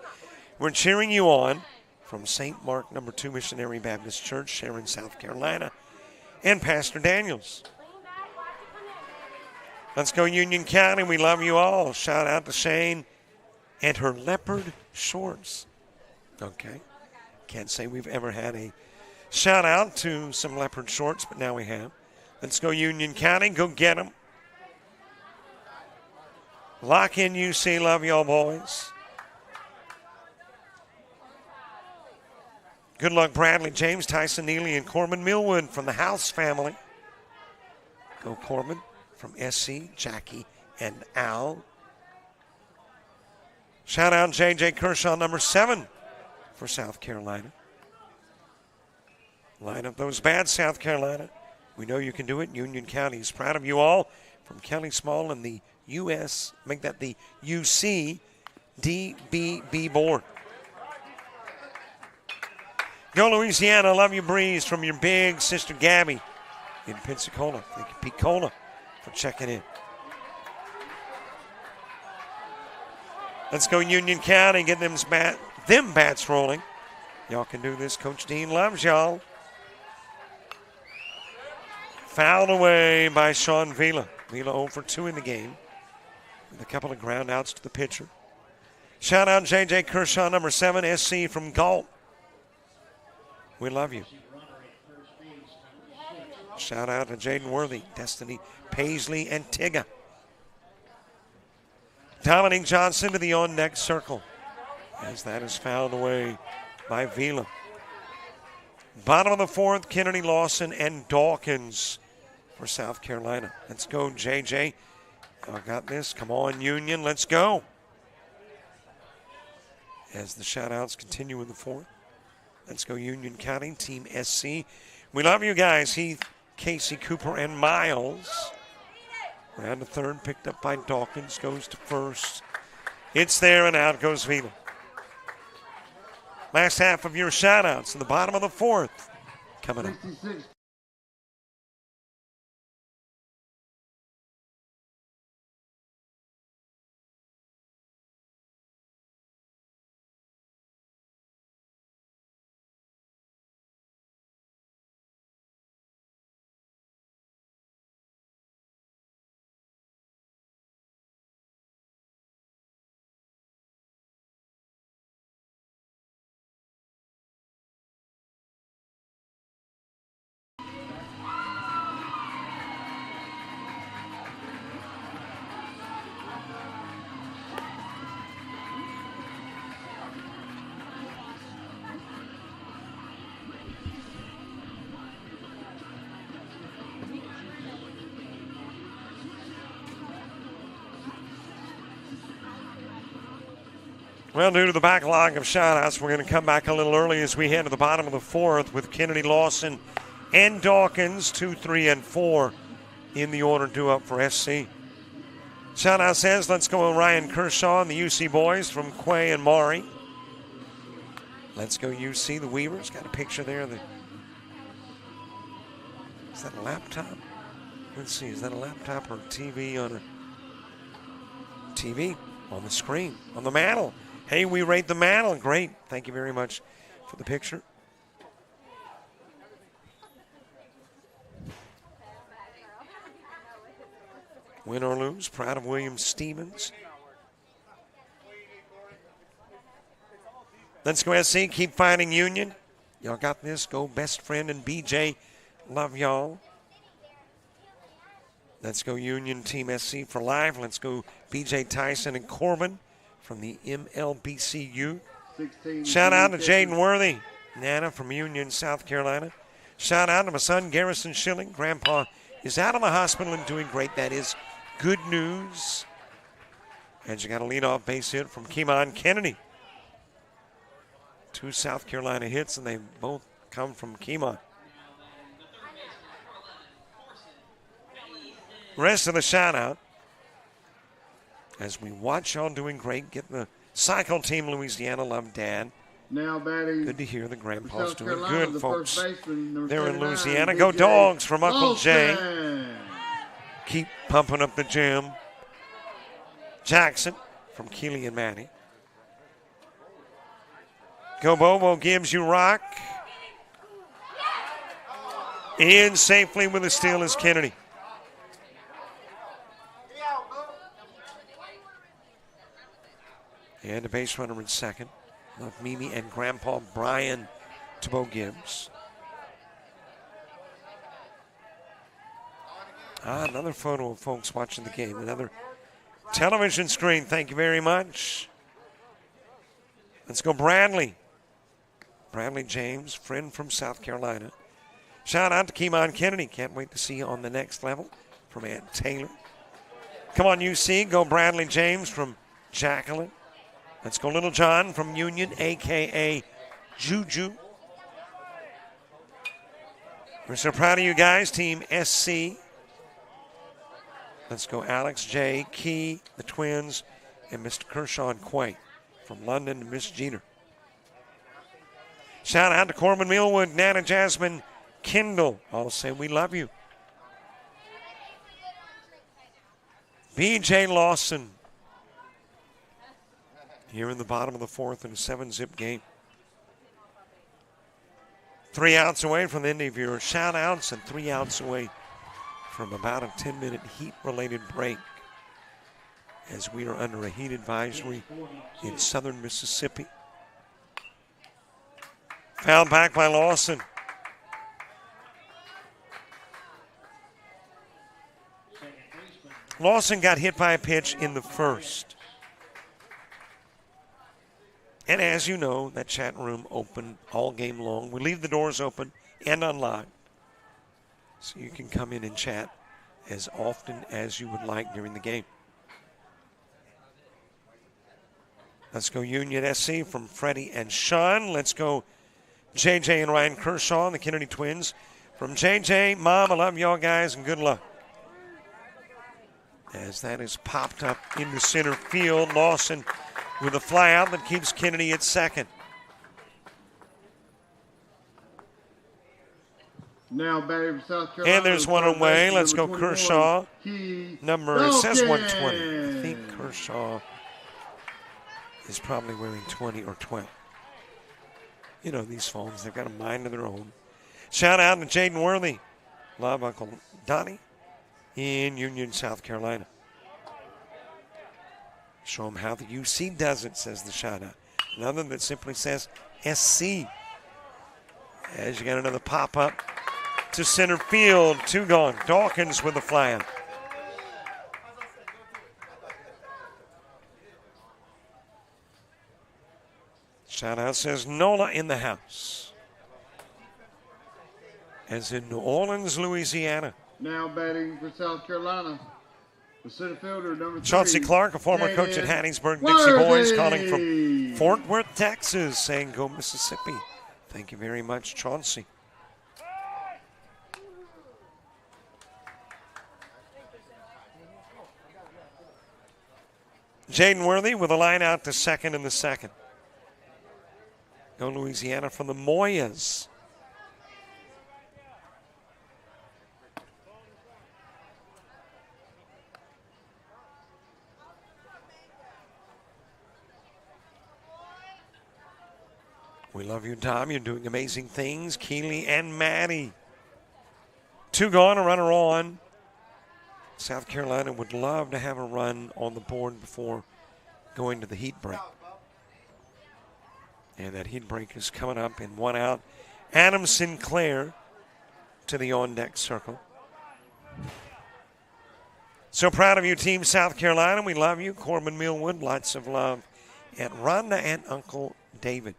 We're cheering you on from St. Mark No. 2 Missionary Baptist Church, Sharon, South Carolina, and Pastor Daniels. Let's go Union County. We love you all. Shout out to Shane and her leopard shorts. Okay. Can't say we've ever had a shout out to some leopard shorts, but now we have. Let's go Union County. Go get them. Lock in UC. Love y'all, boys. Good luck, Bradley, James, Tyson, Neely, and Corbin Millwood from the House family. Go Corbin from SC, Jackie, and Al. Shout out J.J. Kershaw, number 7 for South Carolina. Line up those bad South Carolina. We know you can do it. Union County is proud of you all. From Kelly Small and the U.S., make that the UC DBB board. Go Louisiana, love you Breeze from your big sister Gabby in Pensacola. Thank you, Pensacola, for checking in. Let's go Union County, get them bats rolling. Y'all can do this. Coach Dean loves y'all. Fouled away by Sean Vila. Vila 0 for 2 in the game with a couple of ground outs to the pitcher. Shout out J.J. Kershaw, number 7, SC from Galt. We love you. Shout out to Jaden Worthy, Destiny Paisley, and Tigga. Dominic Johnson to the on-deck circle as that is fouled away by Vila. Bottom of the 4th, Kennedy Lawson and Dawkins for South Carolina. Let's go, JJ. I got this. Come on, Union. Let's go. As the shout-outs continue in the 4th. Let's go Union County, Team SC. We love you guys. Heath, Casey, Cooper, and Miles. Round to 3rd, picked up by Dawkins, goes to 1st. It's there, and out goes Vila. Last half of your shout-outs in the bottom of the 4th. Coming up. 66. Well, due to the backlog of shout-outs, we're going to come back a little early as we head to the bottom of the 4th with Kennedy Lawson and Dawkins, 2, 3, and 4 in the order due up for SC. Shout-out says, let's go Ryan Kershaw and the UC boys from Quay and Maury. Let's go UC, the Weavers. Got a picture there. Is that a laptop? Let's see, is that a laptop or a TV on a TV on the screen, on the mantle? Hey, we rate the mantle. Great. Thank you very much for the picture. Win or lose, proud of William Stevens. Let's go SC, keep fighting Union. Y'all got this. Go Best Friend and BJ. Love y'all. Let's go Union Team SC for life. Let's go BJ Tyson and Corbin from the MLBCU. 16, Shout out to Jaden Worthy, Nana from Union, South Carolina. Shout out to my son, Garrison Schilling. Grandpa is out of the hospital and doing great. That is good news. And you got a leadoff base hit from Keemon Kennedy. 2 South Carolina hits, and they both come from Keemon. rest of the shout out as we watch y'all doing great. Get the cycle team, Louisiana. Love, Dad. Now batting. Good to hear the grandpa's South doing Carolina, good, the folks. first baseman, number They're in 39, Louisiana. Go DJ Dogs from Uncle Jay. Lawson. Keep pumping up the gym. Jackson from Keely and Manny. Go Bobo gives you rock. In safely with a steal is Kennedy. And a base runner in second. Love Mimi and Grandpa Brian to Bo Gibbs. Another photo of folks watching the game. Another television screen. Thank you very much. Let's go Bradley. Bradley James, friend from South Carolina. Shout out to Keemon Kennedy. Can't wait to see you on the next level from Aunt Taylor. Come on, UC. Go Bradley James from Jacqueline. Let's go Little John from Union, a.k.a. Juju. We're so proud of you guys, Team SC. Let's go Alex J, Key, the twins, and Mr. Kershaw and Quay from London to Miss Jeter. Shout out to Corbin Millwood, Nana Jasmine, Kendall. All say we love you. B.J. Lawson. Here in the bottom of the fourth in a 7-zip game. 3 outs away from the end of your shout outs and 3 outs away from about a 10-minute heat-related break as we are under a heat advisory in southern Mississippi. Foul back by Lawson. Lawson got hit by a pitch in the first. And as you know, that chat room open all game long. We leave the doors open and unlocked, so you can come in and chat as often as you would like during the game. Let's go Union SC from Freddie and Sean. Let's go JJ and Ryan Kershaw, the Kennedy twins. From JJ, Mom, I love y'all guys and good luck. As that is popped up into center field, Lawson with a fly out that keeps Kennedy at second. Now batting for South Carolina. And there's one away. Let's go Kershaw. It says 120. I think Kershaw is probably wearing 20 or 12. You know, these phones, they've got a mind of their own. Shout out to Jaden Worthy. Love Uncle Donnie in Union, South Carolina. Show them how the UC does it, says the shout out. Another that simply says SC. As you got another pop up to center field. 2 gone. Dawkins with the fly out. Shout out says Nola in the house. As in New Orleans, Louisiana. Now batting for South Carolina. The center fielder, number 3. Chauncey Clark, a former coach at Hattiesburg Dixie Boys, calling from Fort Worth, Texas, saying go Mississippi. Thank you very much, Chauncey. Jaden Worthy with a line out to second in the second. Go Louisiana from the Moyas. We love you, Tom. You're doing amazing things. Keely and Maddie. 2 gone, a runner on. South Carolina would love to have a run on the board before going to the heat break. And that heat break is coming up in 1 out. Adam Sinclair to the on-deck circle. So proud of you, Team South Carolina. We love you. Corbin Millwood, lots of love at Rhonda and Uncle David.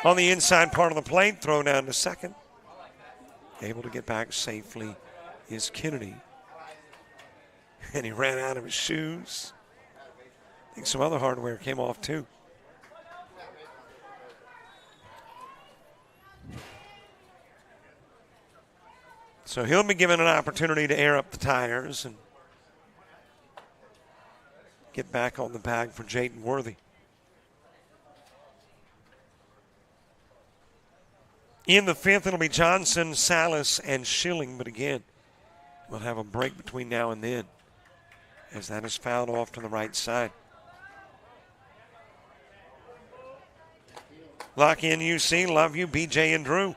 On the inside part of the plate, throw down to second. Able to get back safely is Kennedy. And he ran out of his shoes. I think some other hardware came off too. So he'll be given an opportunity to air up the tires and get back on the bag for Jaden Worthy. In the fifth, it'll be Johnson, Salas, and Schilling. But again, we'll have a break between now and then as that is fouled off to the right side. Lock in UC, love you, BJ and Drew.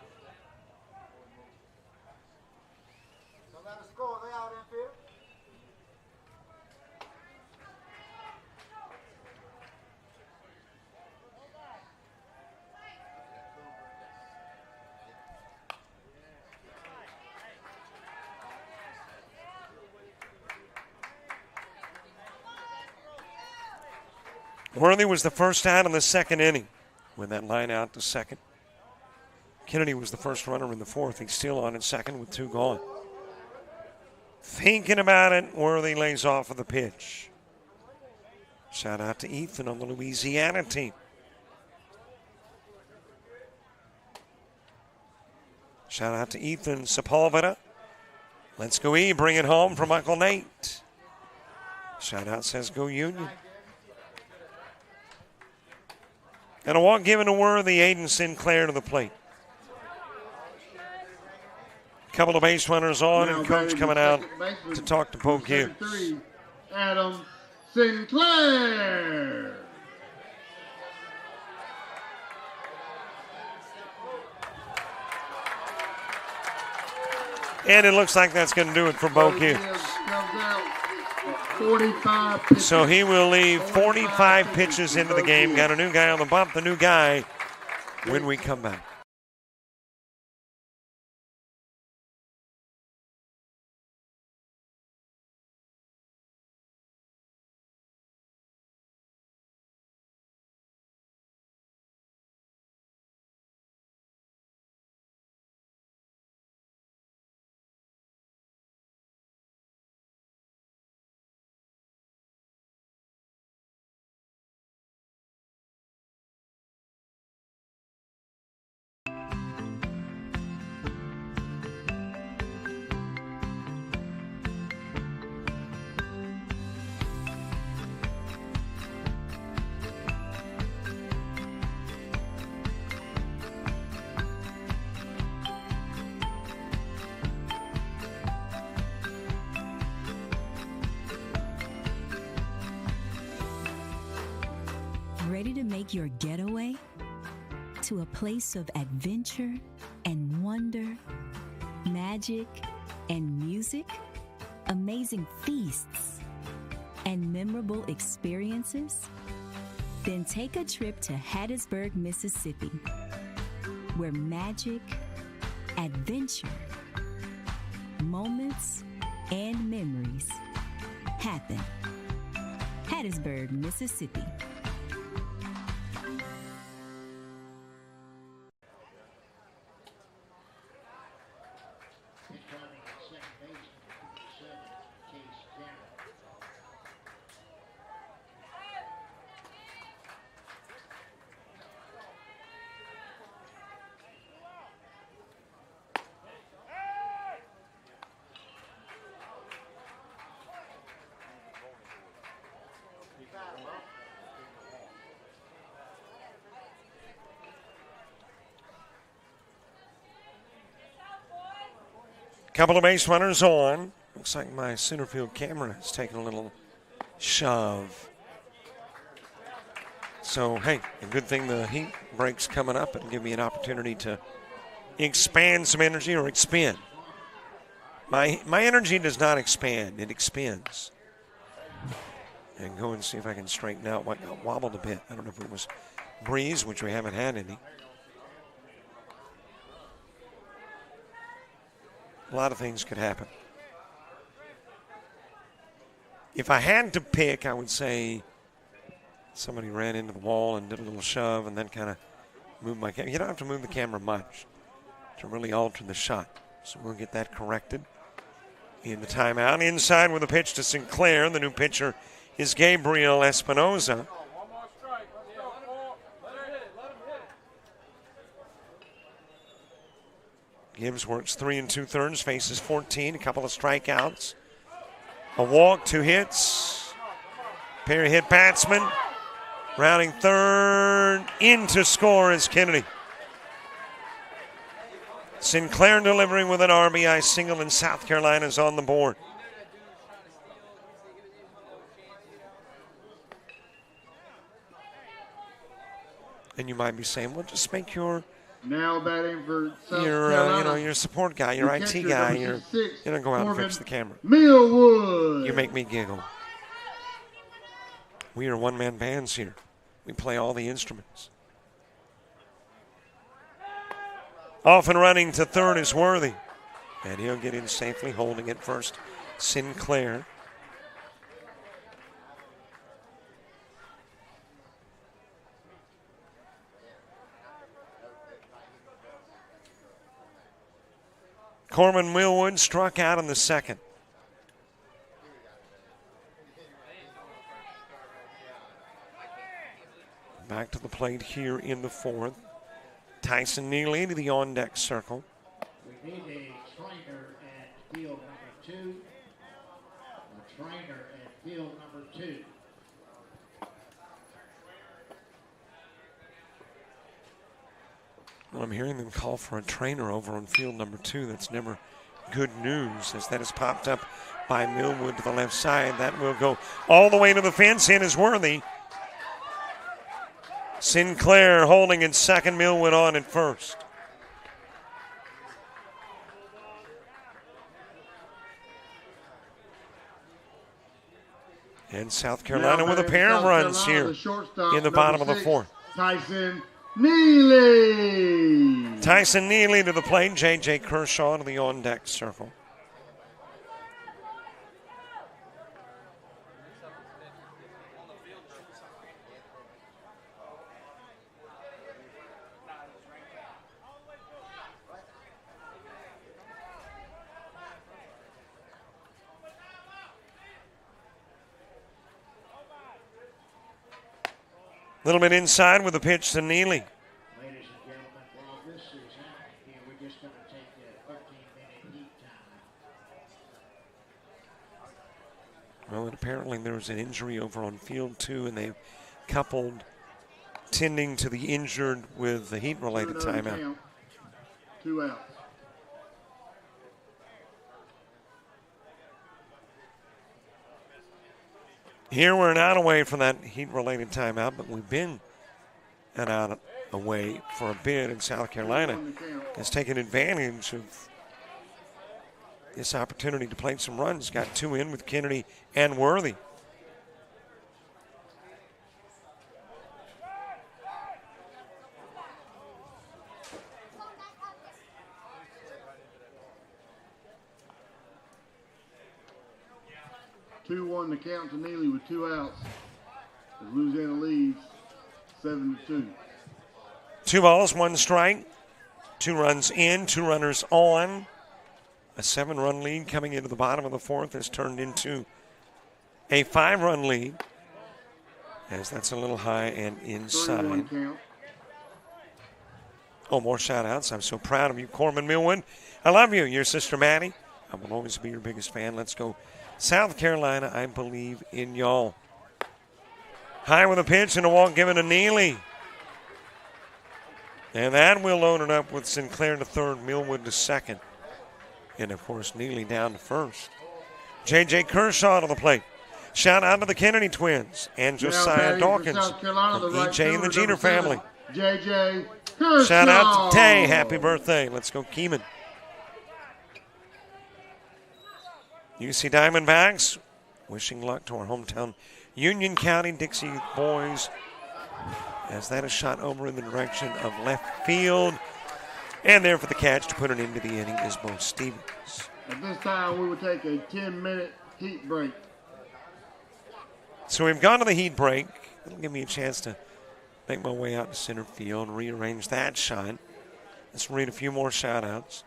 Worthy was the first out in the second inning with that line out to second. Kennedy was the first runner in the fourth. He's still on at second with 2 gone. Thinking about it, Worthy lays off of the pitch. Shout out to Ethan on the Louisiana team. Shout out to Ethan Sepulveda. Let's go E, bring it home from Uncle Nate. Shout out says go Union. And a walk given to Worthy, Aiden Sinclair to the plate. Couple of base runners on, and coach coming out to talk to Bo Gibbs. Adam Sinclair. And it looks like that's going to do it for Bo Gibbs. 45 pitches. So he will leave 45 pitches into the game. Got a new guy on the bump, the new guy when we come back. Ready to make your getaway to a place of adventure and wonder, magic and music, amazing feasts and memorable experiences? Then take a trip to Hattiesburg, Mississippi, where magic, adventure, moments, and memories happen. Hattiesburg, Mississippi. Couple of base runners on. Looks like my center field camera has taken a little shove. So, hey, a good thing the heat break's coming up and give me an opportunity to expand some energy or expend. My energy does not expand, it expends. And go and see if I can straighten out what got wobbled a bit. I don't know if it was breeze, which we haven't had any. A lot of things could happen. If I had to pick, I would say somebody ran into the wall and did a little shove and then kind of moved my camera. You don't have to move the camera much to really alter the shot. So we'll get that corrected in the timeout. Inside with a pitch to Sinclair. The new pitcher is Gabriel Espinoza. Gibbs works 3 2/3, faces 14, a couple of strikeouts. A walk, 2 hits. Pair of hit batsmen. Rounding third, in to score is Kennedy. Sinclair delivering with an RBI single, and South Carolina's on the board. And you might be saying, well, just make your now batting for South Carolina. Your support guy, your IT guy, you don't go out and fix the camera. Millwood. You make me giggle. We are one-man bands here. We play all the instruments. Off and running to third is Worthy. And he'll get in safely, holding it first. Sinclair. Corman Millwood struck out in the second. Back to the plate here in the fourth. Tyson Neely to the on-deck circle. We need a trainer at field number 2. A trainer at field number 2. Well, I'm hearing them call for a trainer over on field number 2. That's never good news, as that has popped up by Millwood to the left side. That will go all the way to the fence. In is Worthy. Sinclair holding in second, Millwood on at first. And South Carolina with a pair of runs here in the bottom of the fourth. Tyson Neely. Tyson Neely to the plate. J.J. Kershaw to the on-deck circle. A little bit inside with a pitch to Neely. Ladies and gentlemen, while this is happening here, we're just going to take a 13-minute heat time. Well, and apparently there was an injury over on field 2, and they've coupled tending to the injured with the heat-related timeout. Count. 2 outs. Here we're an out away from that heat-related timeout, but we've been an out away for a bit, and South Carolina has taken advantage of this opportunity to play some runs. Got 2 in with Kennedy and Worthy. Two-1 to count to Neely with 2 outs. As Louisiana leads 7-2. 2 balls, 1 strike. 2 runs in, 2 runners on. A 7-run lead coming into the bottom of the fourth has turned into a 5-run lead, as that's a little high and inside. 3-1 count. Oh, more shout-outs. I'm so proud of you, Corman Millwood. I love you. Your sister, Maddie. I will always be your biggest fan. Let's go South Carolina. I believe in y'all. High with a pitch and a walk given to Neely. And that will load it up with Sinclair to third, Millwood to second. And, of course, Neely down to first. J.J. Kershaw to the plate. Shout out to the Kennedy twins and Josiah Dawkins from E.J. and the Jeter family. J.J. Kershaw. Shout out to Tay. Happy birthday. Let's go Keeman. UC Diamondbacks wishing luck to our hometown Union County Dixie boys, as that is shot over in the direction of left field. And there for the catch to put it into the inning is Bo Stevens. At this time, we will take a 10-minute heat break. So we've gone to the heat break. It'll give me a chance to make my way out to center field, rearrange that shot. Let's read a few more shout-outs.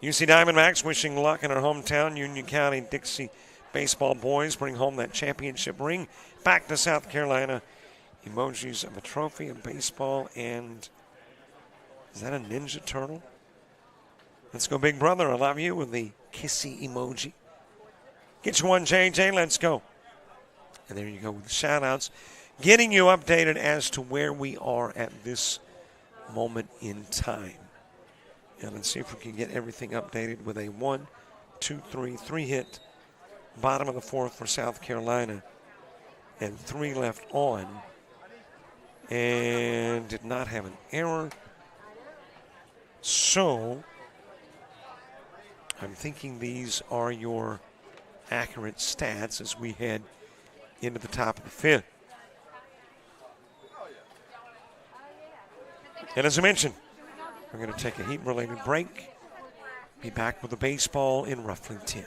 UC Diamondbacks wishing luck in our hometown Union County Dixie baseball boys. Bring home that championship ring back to South Carolina. Emojis of a trophy, a baseball, and is that a Ninja Turtle? Let's go, big brother. I love you with the kissy emoji. Get you one, JJ. Let's go. And there you go with the shout-outs. Getting you updated as to where we are at this moment in time. And let's see if we can get everything updated with a 1, 2, 3 hit. Bottom of the fourth for South Carolina. And 3 left on. And did not have an error. So I'm thinking these are your accurate stats as we head into the top of the fifth. And as I mentioned, we're going to take a heat-related break. Be back with the baseball in roughly 10.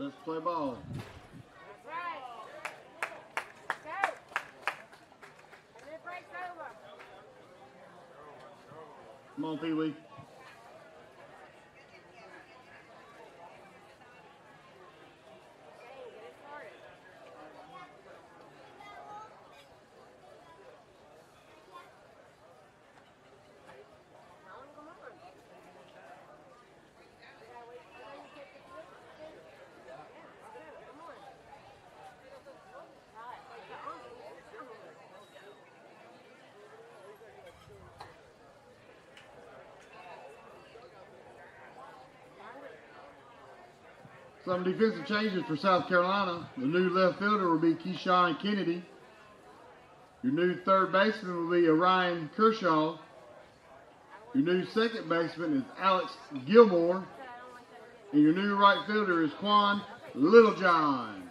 Let's play ball. Come on, Pee Wee. Some defensive changes for South Carolina. The new left fielder will be Keyshawn Kennedy. Your new third baseman will be Orion Kershaw. Your new second baseman is Alex Gilmore. And your new right fielder is Quan Littlejohn.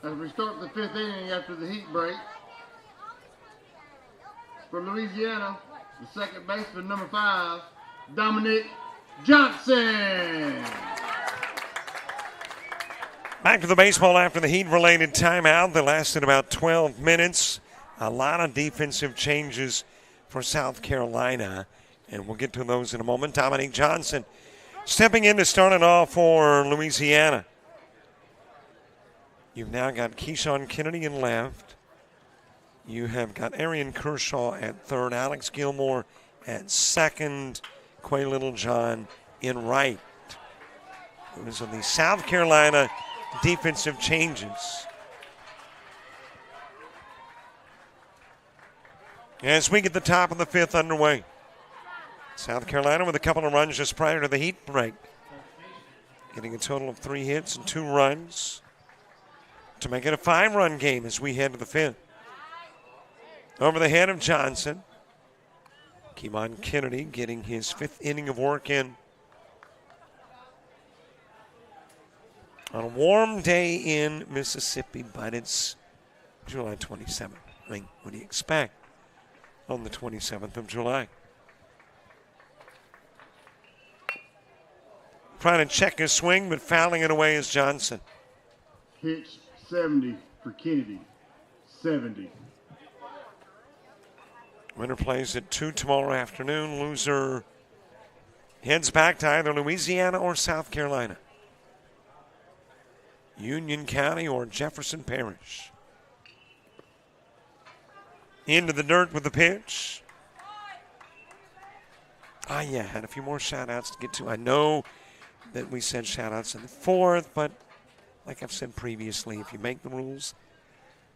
As we start the fifth inning after the heat break, for Louisiana, the second baseman, number 5, Dominic Johnson. Back to the baseball after the heat-related timeout that lasted about 12 minutes. A lot of defensive changes for South Carolina, and we'll get to those in a moment. Dominic Johnson stepping in to start it off for Louisiana. You've now got Keyshawn Kennedy in left. You have got Arian Kershaw at third, Alex Gilmore at second, Quay Littlejohn in right. Those are the South Carolina defensive changes. As we get the top of the fifth underway, South Carolina with a couple of runs just prior to the heat break, getting a total of 3 hits and 2 runs to make it a 5-run game as we head to the fifth. Over the head of Johnson, Keyshawn Kennedy getting his 5th inning of work in. On a warm day in Mississippi, but it's July 27th. I mean, what do you expect on the 27th of July? Trying to check his swing, but fouling it away is Johnson. Pitch 70 for Kennedy. 70. Winner plays at 2 tomorrow afternoon. Loser heads back to either Louisiana or South Carolina, Union County or Jefferson Parish. Into the dirt with the pitch. Had a few more shout-outs to get to. I know that we said shout-outs in the fourth, but like I've said previously, if you make the rules,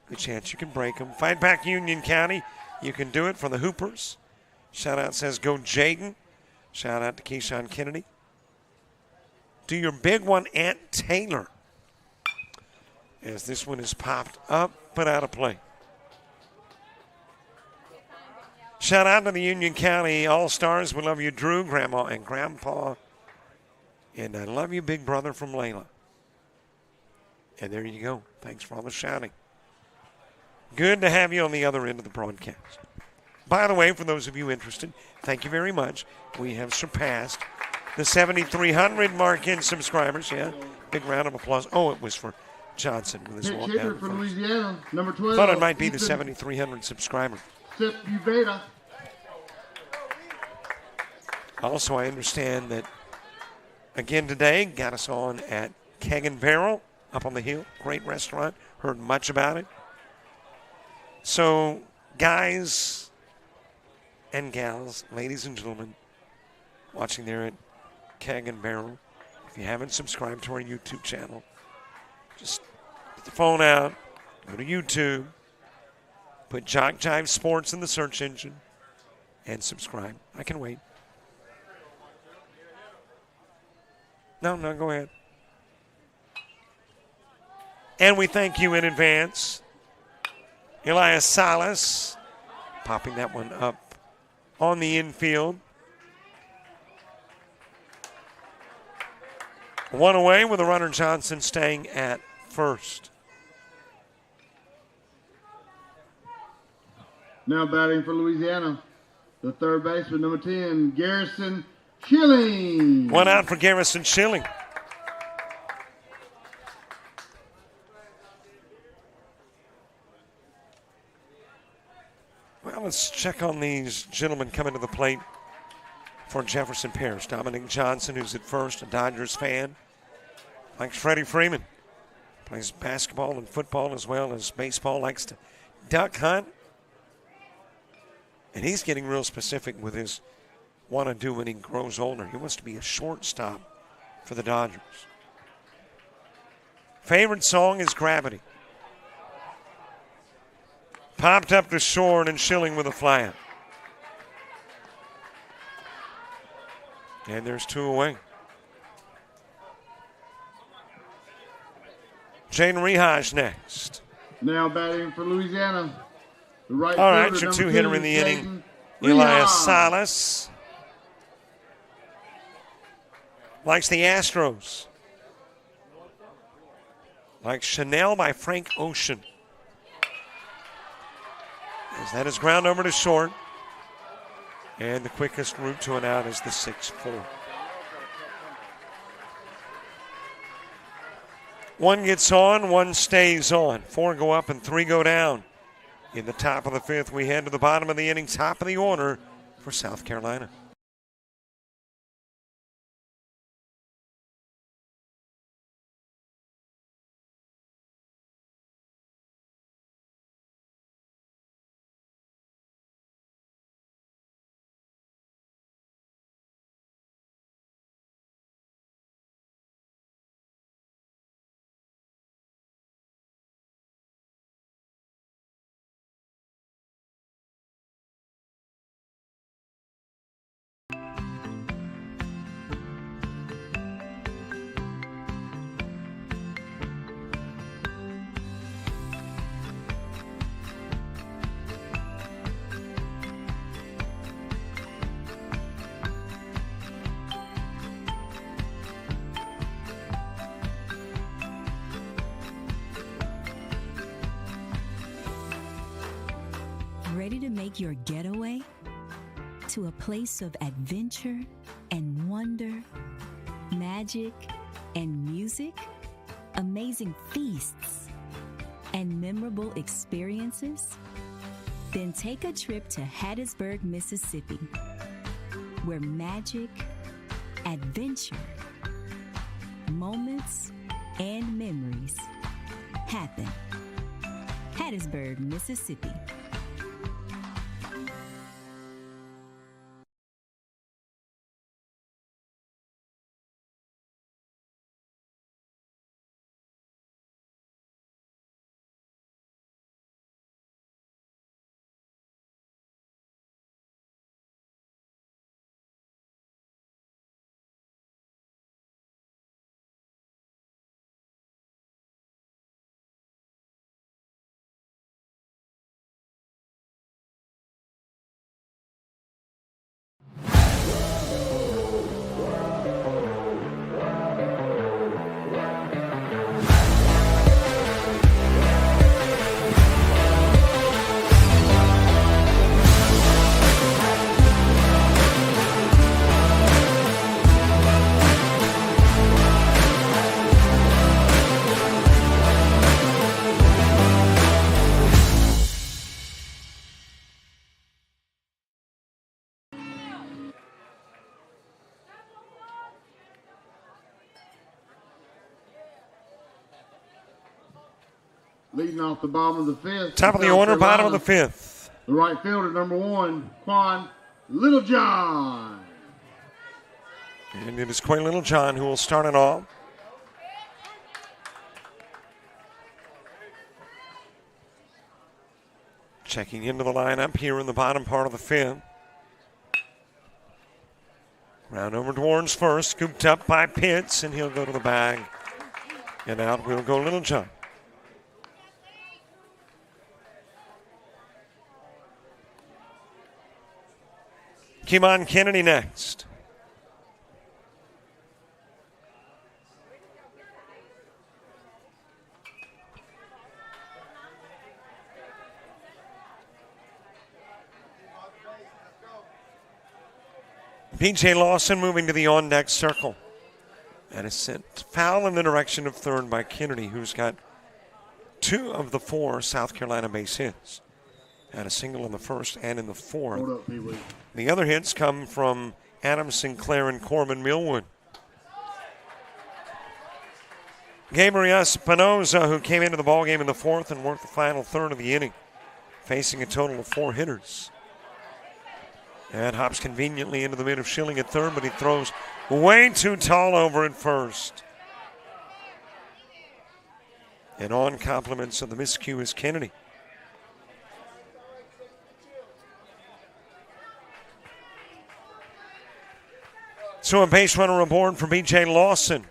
good chance you can break them. Fight back Union County. you can do it for the Hoopers. Shout out says, go Jaden. Shout out to Keyshawn Kennedy. Do your big one, Aunt Taylor. As this one is popped up, but out of play. Shout out to the Union County All-Stars. We love you, Drew, Grandma, and Grandpa. And I love you, big brother from Layla. And there you go. Thanks for all the shouting. Good to have you on the other end of the broadcast. By the way, for those of you interested, thank you very much. We have surpassed the 7,300 mark in subscribers. Yeah, big round of applause. Oh, it was for Johnson with his walk down. From Louisiana, number 12. Thought it might be the 7,300 subscriber. Beta. Also, I understand that, again today, got us on at Keg and Barrel up on the hill. Great restaurant. Heard much about it. So, guys and gals, ladies and gentlemen, watching there at Keg and Barrel, if you haven't subscribed to our YouTube channel, just get the phone out, go to YouTube, put JockJive Sports in the search engine, and subscribe. I can wait. No, go ahead. And we thank you in advance. Elias Salas popping that one up on the infield. One away with the runner Johnson staying at first. Now batting for Louisiana, the third baseman, number 10, Garrison Schilling. One out for Garrison Schilling. Well, let's check on these gentlemen coming to the plate for Jefferson Parish. Dominic Johnson, who's at first, a Dodgers fan, likes Freddie Freeman. Plays basketball and football as well as baseball, likes to duck hunt. And he's getting real specific with his want to do when he grows older. He wants to be a shortstop for the Dodgers. Favorite song is Gravity. Popped up to short and Schilling with a fly out. And there's two away. Jaden Rehaj next. Now batting for Louisiana, the right All right, fielder, your number two-hitter 2, in the inning, Jaden Elias Rehaj. Salas. Likes the Astros. Likes Chanel by Frank Ocean. As that is ground over to short. And the quickest route to an out is the 6-4. One gets on, one stays on. 4 go up and 3 go down. In the top of the 5th, we head to the bottom of the inning, top of the order for South Carolina. Ready to make your getaway to a place of adventure and wonder, magic and music, amazing feasts and memorable experiences? Then take a trip to Hattiesburg, Mississippi, where magic, adventure, moments, and memories happen. Hattiesburg, Mississippi. Leading off the bottom of the fifth. Top of the South order, bottom of Carolina, the fifth. The right fielder, number 1, Quan Littlejohn. And it is Quay Littlejohn who will start it off. Checking into the lineup here in the bottom part of the fifth. Round over towards first, scooped up by Pitts, and he'll go to the bag. And out will go Littlejohn. Keemon Kennedy next. B.J. Lawson moving to the on-deck circle. And is sent foul in the direction of third by Kennedy, who's got 2 of the 4 South Carolina base hits. Had a single in the first and in the fourth. Hold up, Pee-wee. The other hits come from Adam Sinclair and Corbin Millwood. Gabriel Espinoza, who came into the ballgame in the fourth and worked the final third of the inning, facing a total of 4 hitters. And hops conveniently into the mid of Schilling at third, but he throws way too tall over at first. And on compliments of the miscue is Kennedy. So a base runner aboard for B.J. Lawson.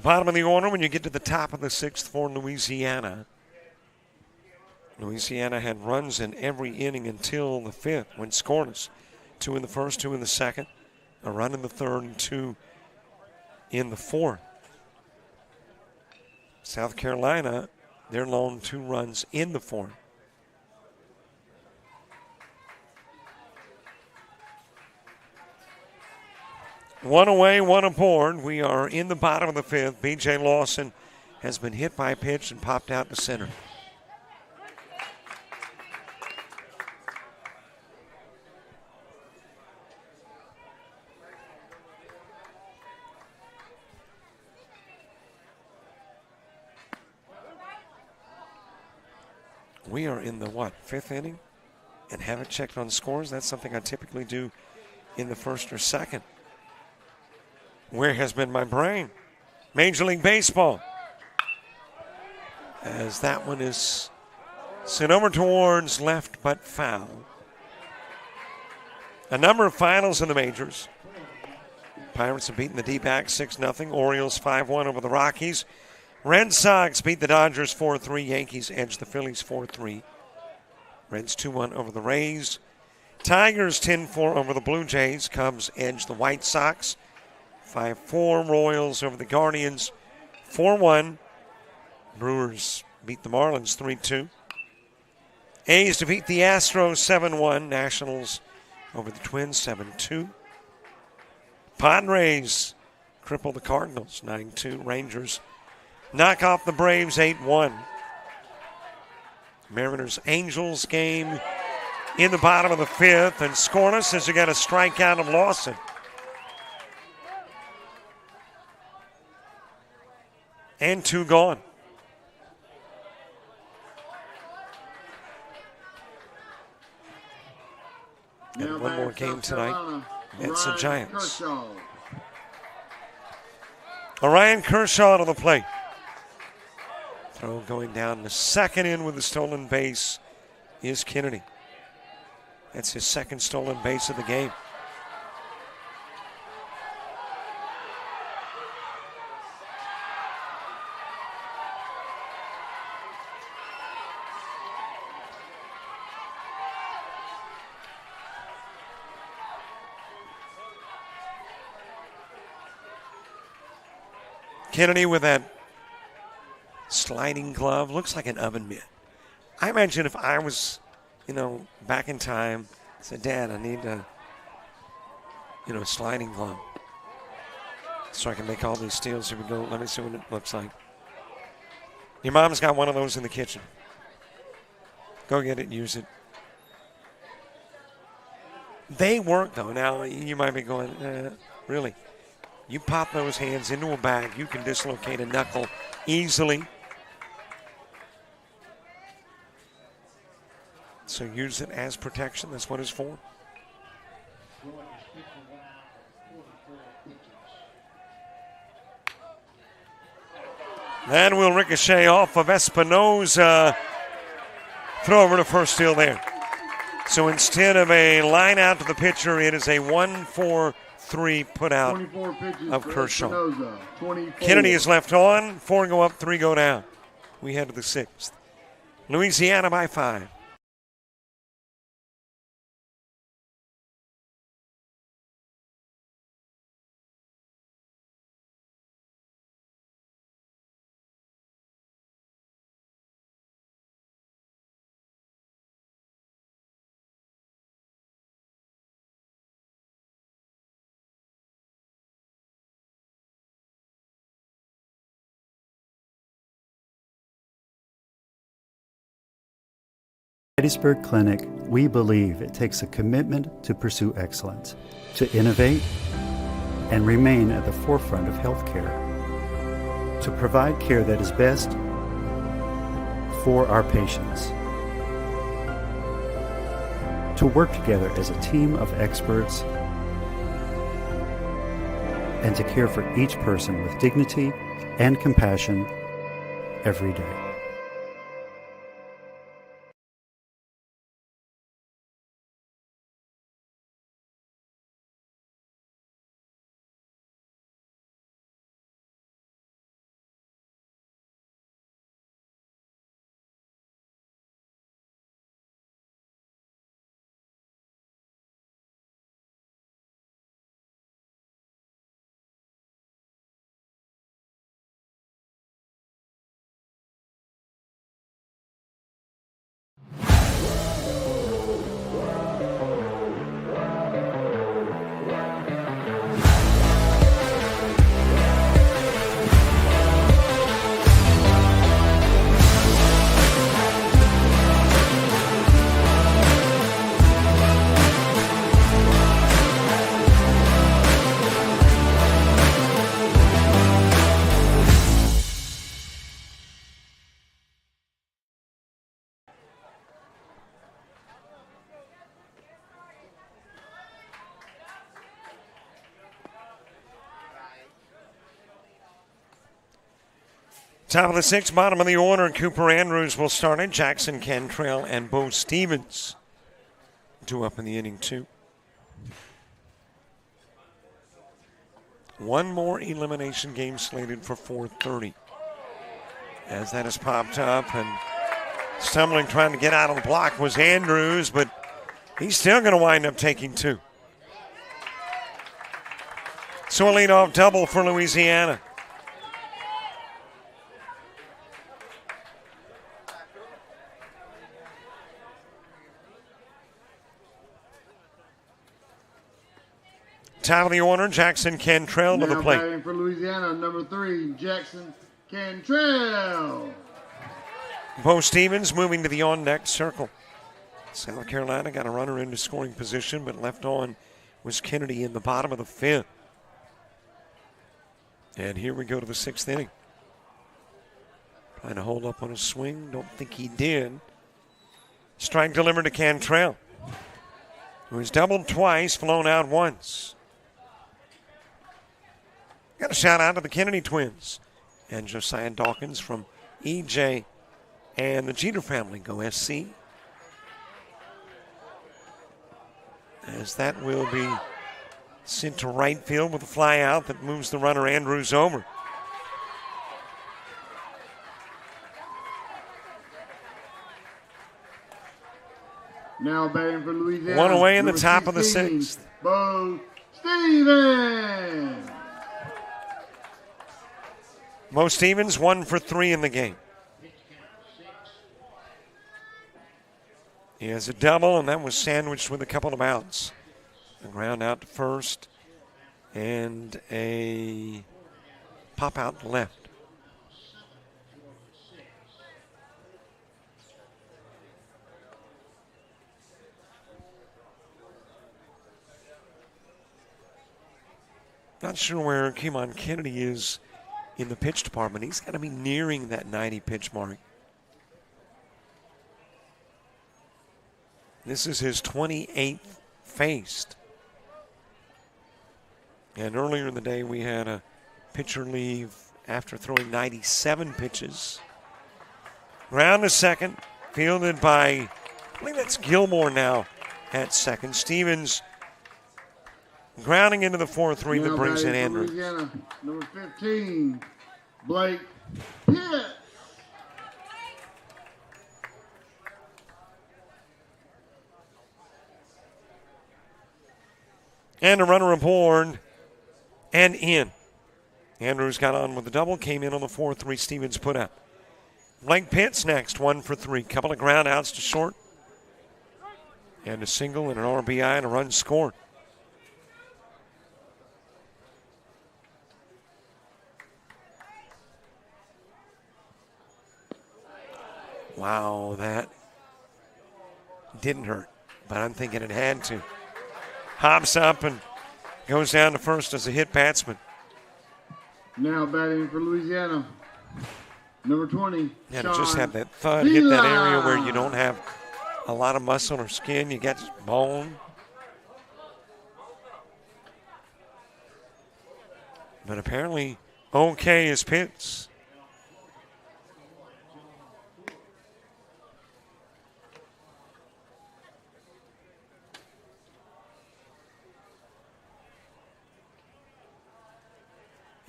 Bottom of the order when you get to the top of the sixth for Louisiana. Louisiana had runs in every inning until the fifth, went scoreless. 2 in the first, 2 in the second, a run in the third, and 2 in the fourth. South Carolina, their lone 2 runs in the fourth. One away, 1 aboard. We are in the bottom of the fifth. B.J. Lawson has been hit by a pitch and popped out to center. We are in the, 5th inning? And haven't checked on scores? That's something I typically do in the first or second. Where has been my brain? Major League Baseball. As that one is sent over towards left but foul. A number of finals in the majors. Pirates have beaten the D-backs 6-0. Orioles 5-1 over the Rockies. Red Sox beat the Dodgers 4-3. Yankees edge the Phillies 4-3. Reds 2-1 over the Rays. Tigers 10-4 over the Blue Jays. Cubs edge the White Sox 5-4. Royals over the Guardians 4-1. Brewers beat the Marlins 3-2. A's defeat the Astros 7-1. Nationals over the Twins 7-2. Padres cripple the Cardinals 9-2. Rangers knock off the Braves 8-1. Mariners Angels game in the bottom of the fifth, and scoreless as you got a strikeout of Lawson. And 2 gone. Now And one more back, game South tonight. Carolina, It's the Ryan Giants. Kershaw. Orion Kershaw to the plate. Throw going down the second in with the stolen base is Kennedy. That's his second stolen base of the game. Kennedy with that sliding glove, looks like an oven mitt. I imagine if I was, back in time, said, Dad, I need a, sliding glove so I can make all these steals. Here we go. Let me see what it looks like. Your mom's got one of those in the kitchen. Go get it and use it. They work, though. Now, you might be going, really? You pop those hands into a bag, you can dislocate a knuckle easily. So use it as protection. That's what it's for. That will ricochet off of Espinoza. Throw over to first, still there. So instead of a line out to the pitcher, it is a 1-4-3 put out 24 pitches of for Kershaw. Espinoza, 24. Kennedy is left on. 4 go up, 3 go down. We head to the 6th. Louisiana by 5. Gettysburg Clinic, we believe it takes a commitment to pursue excellence, to innovate, and remain at the forefront of healthcare, to provide care that is best for our patients, to work together as a team of experts, and to care for each person with dignity and compassion every day. Top of the 6th, bottom of the order. Cooper Andrews will start it. Jackson Cantrell and Bo Stevens 2 up in the inning, 2. One more elimination game slated for 4:30. As that has popped up, and stumbling trying to get out of the block was Andrews, but he's still going to wind up taking 2. So a leadoff double for Louisiana. Top of the order, Jackson Cantrell to the Now plate. batting for Louisiana, number 3, Jackson Cantrell. Bo Stevens moving to the on-deck circle. South Carolina got a runner into scoring position, but left on was Kennedy in the bottom of the 5th. And here we go to the 6th inning. Trying to hold up on a swing. Don't think he did. Strike delivered to Cantrell, who has doubled twice, flown out once. Got a shout out to the Kennedy twins and Josiah Dawkins from EJ and the Jeter family. Go SC. As that will be sent to right field with a fly out that moves the runner Andrews over. Now batting for Louisiana. One away in the number top of the 16, 6th. Bo Stevens. Mo Stevens 1 for 3 in the game. He has a double, and that was sandwiched with a couple of outs. A ground out to first and a pop out to left. Not sure where Keemon Kennedy is in the pitch department. He's got to be nearing that 90 pitch mark. This is his 28th faced. And earlier in the day, we had a pitcher leave after throwing 97 pitches. Ground to second, fielded by, I believe that's Gilmore now at second. Stevens grounding into the 4-3 that brings in Andrews. Louisiana, number 15, Blake Pitts. And a runner aboard and in. Andrews got on with the double, came in on the 4-3 Stevens put out. Blake Pitts next, 1 for 3. Couple of ground outs to short. And a single and an RBI and a run scored. Wow, that didn't hurt, but I'm thinking it had to. Hops up and goes down to first as a hit batsman. Now batting for Louisiana, number 20. Yeah, to just Sean have that thud hit that area where Vila. you don't have a lot of muscle or skin, you got just bone. But apparently, okay is Pitts.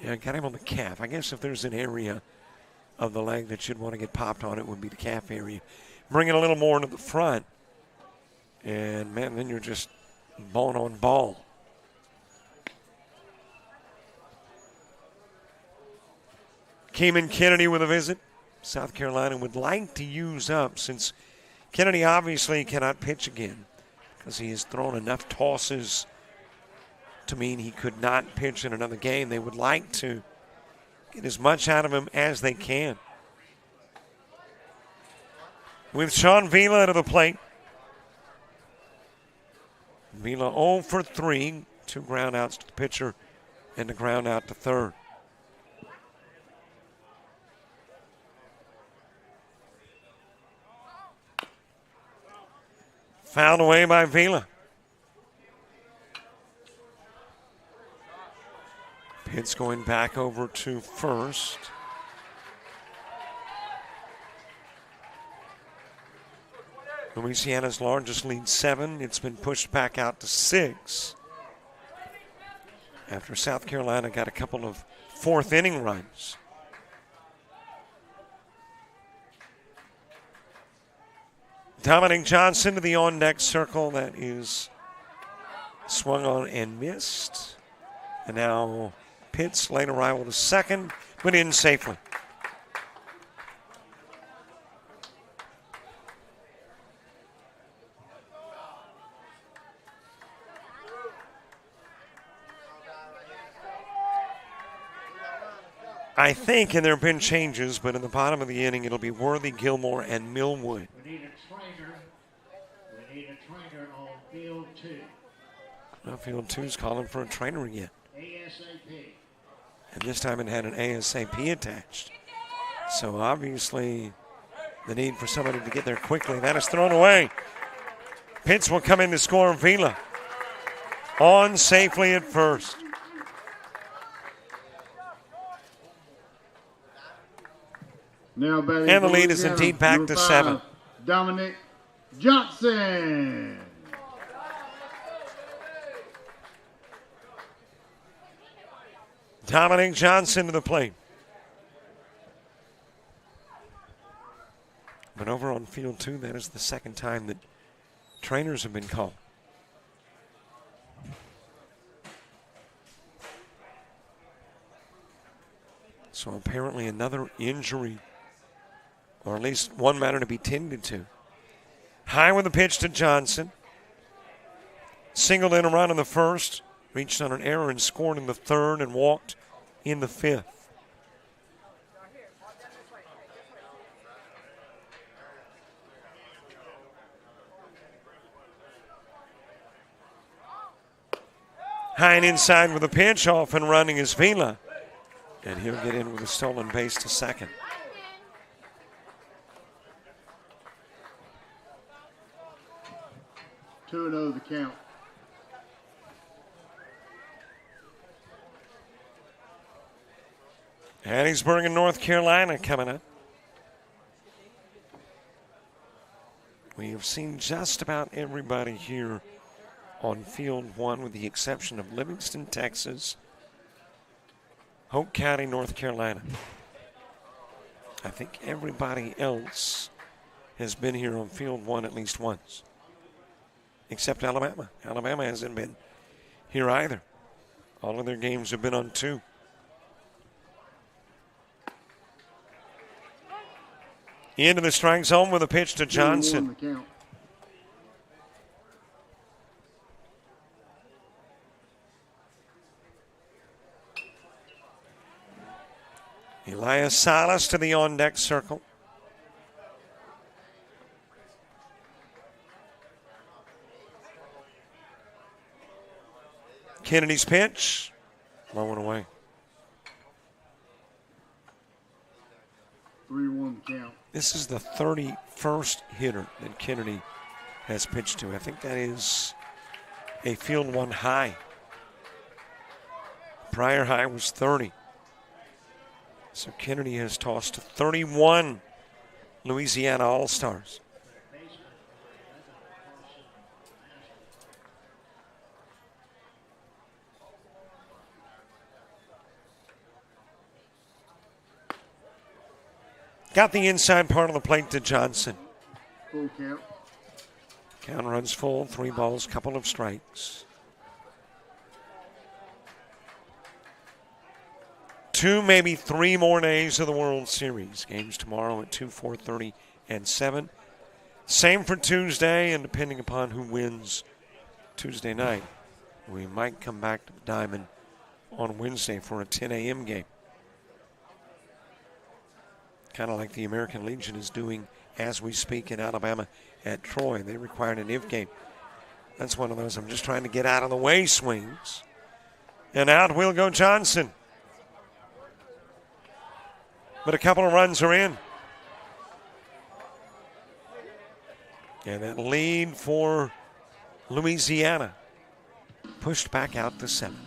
Yeah, got him on the calf. I guess if there's an area of the leg that you'd want to get popped on, it would be the calf area. Bring it a little more into the front. And, man, then you're just bone on ball. Keemon Kennedy with a visit. South Carolina would like to use up, since Kennedy obviously cannot pitch again because he has thrown enough tosses to mean he could not pitch in another game. They would like to get as much out of him as they can. With Sean Vila to the plate. Vila 0 for 3. 2 ground outs to the pitcher and a ground out to third. Fouled away by Vila. Pitts going back over to first. Louisiana's largest lead, 7. It's been pushed back out to 6 after South Carolina got a couple of fourth inning runs. Dominic Johnson to the on-deck circle. That is swung on and missed. And now Pitts, late arrival to second, but in safely. I think, and there have been changes, but in the bottom of the inning, it'll be Worthy, Gilmore, and Millwood. We need a trainer. We need a trainer on field 2. Well, field 2's calling for a trainer again. ASAP. And this time it had an ASAP attached. So obviously the need for somebody to get there quickly. That is thrown away. Pitts will come in to score. Vila on safely at first. Now batting And the for lead is Louisiana, indeed back number to 5, 7. Dominic Johnson. Dominic Johnson to the plate. But over on field 2, that is the second time that trainers have been called. So apparently another injury, or at least one matter to be tended to. High with the pitch to Johnson. Singled in a run in the first, reached on an error and scored in the third and walked in the fifth. High and inside with a pitch, off and running is Vila. And he'll get in with a stolen base to second. Two and 0 the count. Hattiesburg and North Carolina coming up. We have seen just about everybody here on field one with the exception of Livingston, Texas, Hope County, North Carolina. I think everybody else has been here on field one at least once, except Alabama. Alabama hasn't been here either. All of their games have been on two. Into the strike zone with a pitch to Johnson. Elias Salas to the on-deck circle. Kennedy's pitch, low and away. 3-1 count. This is the 31st hitter that Kennedy has pitched to. I think that is a field one high. Prior high was 30. So Kennedy has tossed 31 Louisiana All-Stars. Got the inside part of the plate to Johnson. Full count. Count runs full, 3 balls, couple of strikes. 2, maybe 3 more days of the World Series. Games tomorrow at 2, 4:30, and 7. Same for Tuesday, and depending upon who wins Tuesday night, we might come back to the Diamond on Wednesday for a 10 a.m. game. Kind of like the American Legion is doing as we speak in Alabama at Troy. They required an if game. That's one of those I'm just trying to get out of the way swings. And out will go Johnson. But a couple of runs are in. And that lead for Louisiana pushed back out to 7.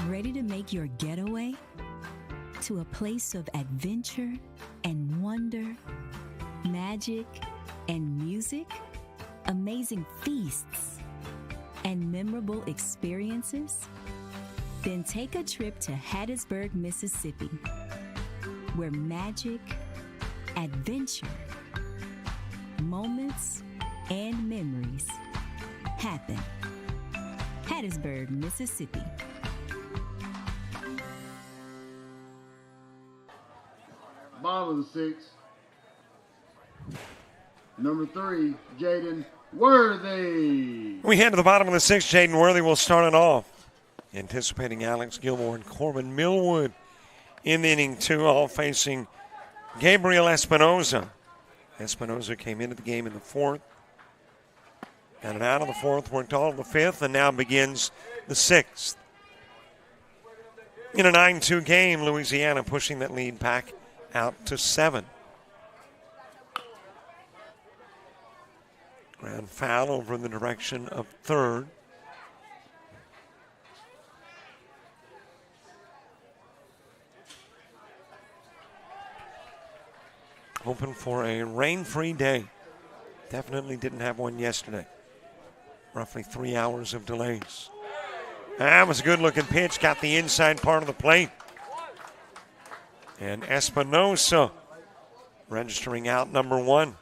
Ready to make your getaway to a place of adventure and wonder, magic and music, amazing feasts and memorable experiences? Then take a trip to Hattiesburg, Mississippi, where magic, adventure, moments, and memories happen. Hattiesburg, Mississippi. Bottom of the 6th. Number 3, Jaden Worthy. We head to the bottom of the 6th. Jaden Worthy will start it off. Anticipating Alex Gilmore and Corbin Millwood in inning 2, all facing Gabriel Espinoza. Espinoza came into the game in the 4th. Got it out of the 4th, worked all of the 5th, and now begins the 6th. In a 9-2 game, Louisiana pushing that lead back out to 7. Ground foul over in the direction of third. Hoping for a rain-free day. Definitely didn't have one yesterday. Roughly 3 hours of delays. That was a good-looking pitch. Got the inside part of the plate. And Espinosa registering out number 1.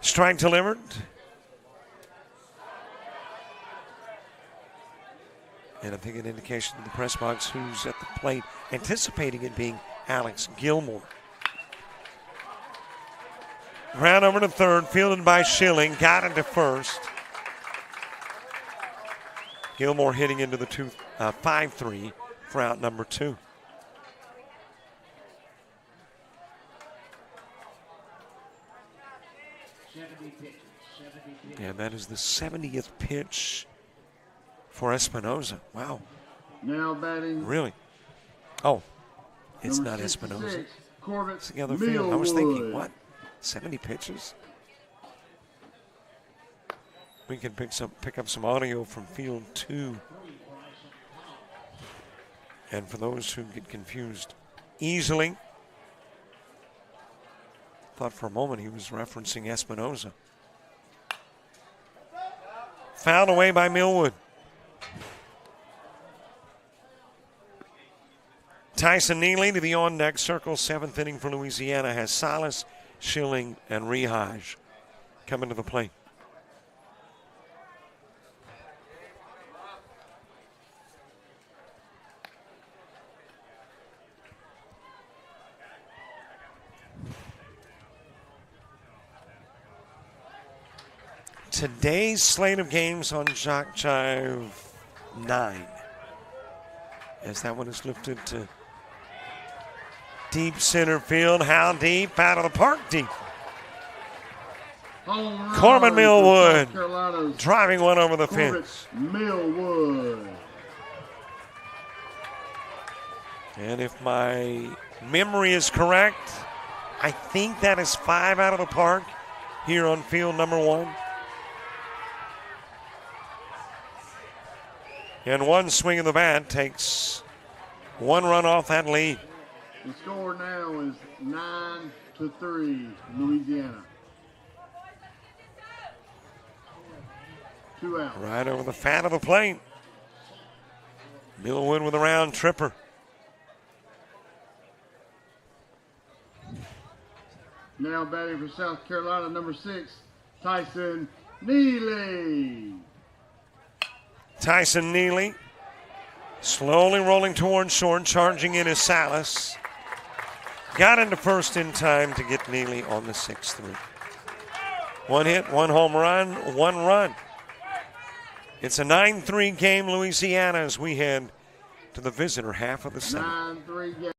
Strike delivered. And I think an indication to the press box who's at the plate, anticipating it being Alex Gilmore. Ground over to third, fielded by Schilling, got into first. Gilmore hitting into the 5-3 for out number 2. And that is the 70th pitch for Espinosa. Wow. Now batting. Really? Oh, it's number not Espinosa. 66, Corbett It's the other field. I was thinking, Millwood. what? 70 pitches? We can pick up some audio from field 2. And for those who get confused easily, thought for a moment he was referencing Espinosa. Fouled away by Millwood. Tyson Neely to the on-deck circle. 7th inning for Louisiana has Salas, Schilling, and Rehaj coming to the plate. Today's slate of games on JockJive 9. As that one is lifted to deep center field. How deep? Out of the park deep. Home run Corbin for Millwood South Carolina's driving one over the Corbett fence. Millwood. And if my memory is correct, I think that is 5 out of the park here on field number 1. And one swing of the bat takes 1 run off that lead. The score now is 9-3, Louisiana. 2 out. Right over the fat of the plate. Millwood with a round tripper. Now batting for South Carolina, number 6, Tyson Neely. Tyson Neely slowly rolling towards short, charging in as Salas. Got into first in time to get Neely on the 6-3. 1 hit, 1 home run, 1 run. It's a 9-3 game, Louisiana, as we head to the visitor half of the 7th. 9-3 game.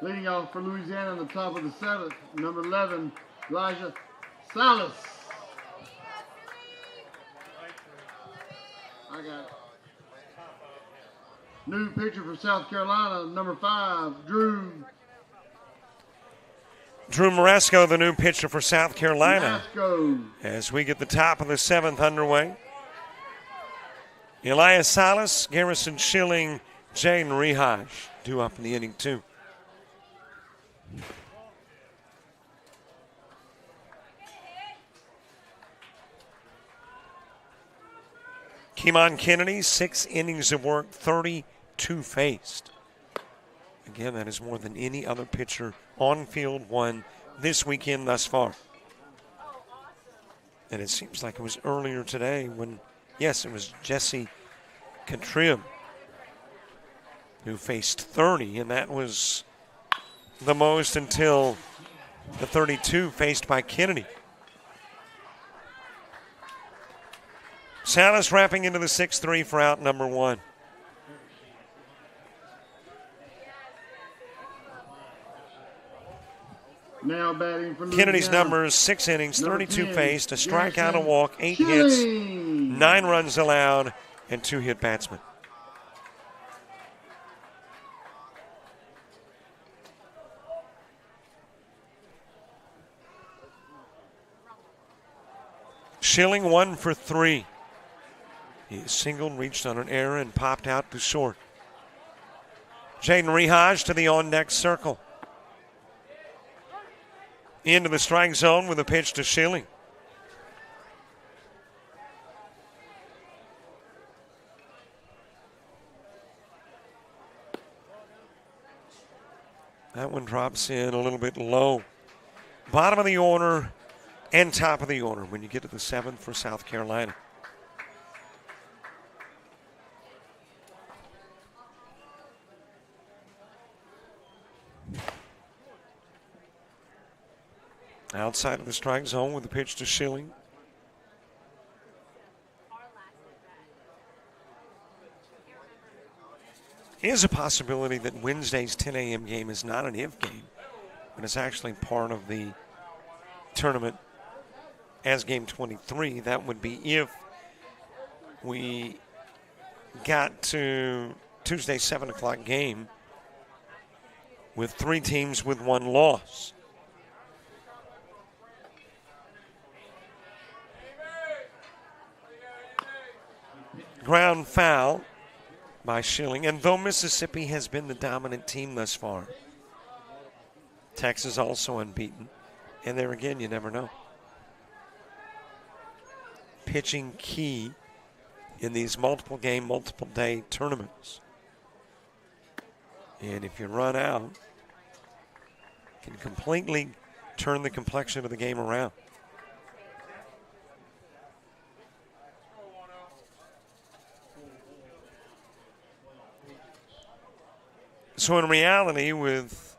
Leading off for Louisiana on the top of the seventh, number 11, Elijah Salas. I got it. New pitcher for South Carolina, number 5, Drew Maresco, the new pitcher for South Carolina. Maresco. As we get the top of the seventh underway. Elias Salas, Garrison Schilling, Jaden Rehaj due up in the inning too. Keemon Kennedy, 6 innings of work, 32 faced. Again, that is more than any other pitcher on field one this weekend thus far. And it seems like it was earlier today when, yes, it was Jesse Contrib who faced 30, and that was the most until the 32 faced by Kennedy. Salas wrapping into the 6-3 for out number 1. Now batting for Kennedy's Louisiana. numbers: 6 innings, Number 32 10, faced, a strikeout, a Garrison walk, 8 Schilling. hits, 9 runs allowed, and 2 hit batsmen. Schilling 1 for 3. He singled, reached on an error, and popped out to short. Jaden Rehaj to the on-deck circle. Into the strike zone with a pitch to Schilling. That one drops in a little bit low. Bottom of the order and top of the order when you get to the 7th for South Carolina. Outside of the strike zone with the pitch to Schilling. Is a possibility that Wednesday's 10 a.m. game is not an if game, but it's actually part of the tournament as game 23. That would be if we got to Tuesday's 7 o'clock game with 3 teams with 1 loss. Ground foul by Schilling, and though Mississippi has been the dominant team thus far, Texas also unbeaten, and there again, you never know. Pitching key in these multiple game, multiple day tournaments. And if you run out, can completely turn the complexion of the game around. So in reality, with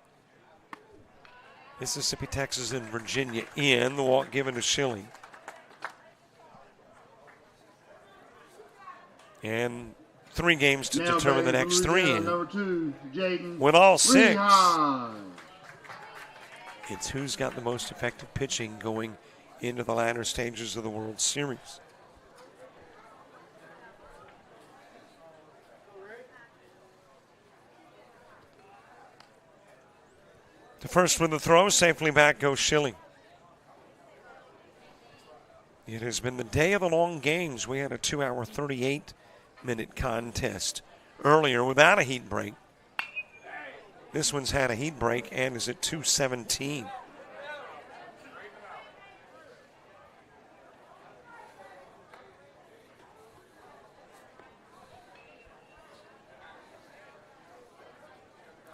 Mississippi, Texas, and Virginia in, the walk given to Schilling. And 3 games to Now determine the batting next for 3 Louisiana, in. Number 2, Jaden With all 6, Rehaj. it's who's got the most effective pitching going into the latter stages of the World Series. The first with the throw, safely back goes Schilling. It has been the day of the long games. We had a 2-hour, 38-minute contest earlier without a heat break. This one's had a heat break and is at 2:17.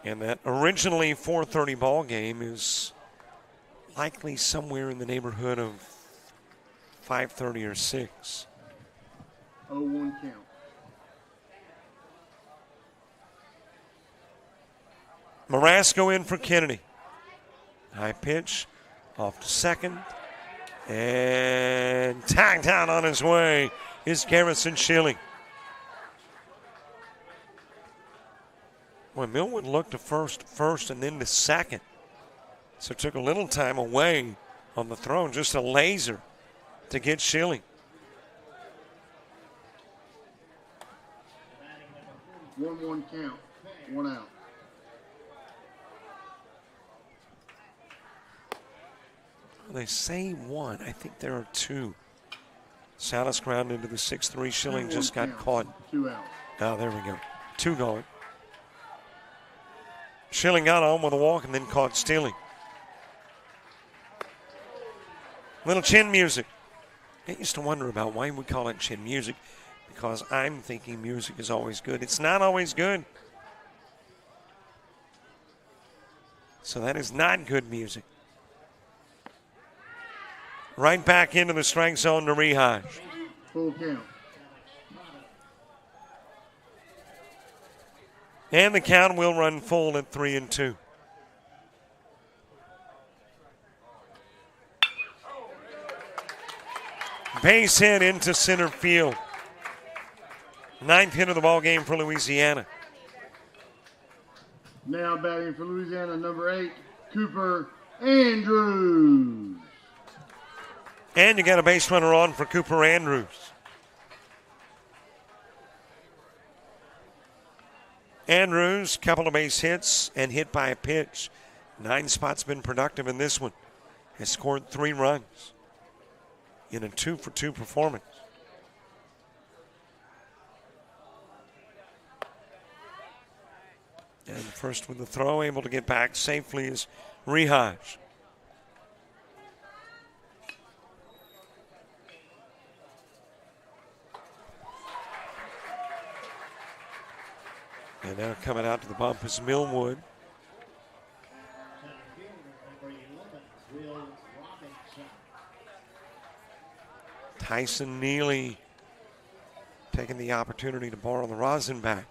And that originally 4:30 ball game is likely somewhere in the neighborhood of 5:30 or 6. 0-1 count. Marasco in for Kennedy. High pitch, off to second. And tagged down on his way is Garrison Schilling. Well, Millwood looked to first and then to second. So took a little time away on the throw, just a laser to get Schilling. 1-1 count, 1 out. They say 1. I think there are 2. Salas ground into the 6-3. Schilling just got caught. 2 out. Oh, there we go. 2 going. Schilling got on with a walk and then caught stealing. Little chin music. I used to wonder about why we call it chin music, because I'm thinking music is always good. It's not always good. So that is not good music. Right back into the strike zone to Rehaj. Full count. And the count will run full at 3-2. Base hit into center field. 9th hit of the ball game for Louisiana. Now batting for Louisiana, number 8, Cooper Andrews. And you got a base runner on for Cooper Andrews. Andrews, couple of base hits and hit by a pitch. 9 spots, been productive in this one. Has scored 3 runs in a 2-for-2 performance. And first with the throw, able to get back safely is Rehaj. And now coming out to the bump is Millwood. Tyson Neely taking the opportunity to borrow the rosin back.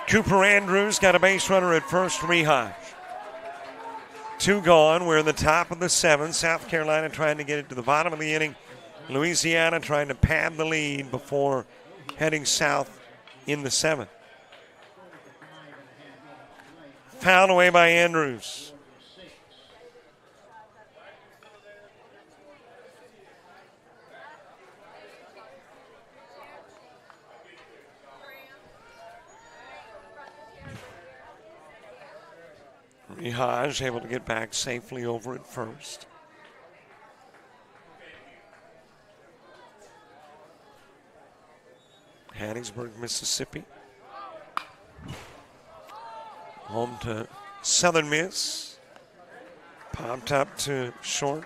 Cooper Andrews got a base runner at first, Rehaj. 2 gone. We're in the top of the 7th. South Carolina trying to get it to the bottom of the inning. Louisiana trying to pad the lead before heading south in the 7th. Fouled away by Andrews. Rehaj able to get back safely over at first. Hattiesburg, Mississippi. Home to Southern Miss. Popped up to short.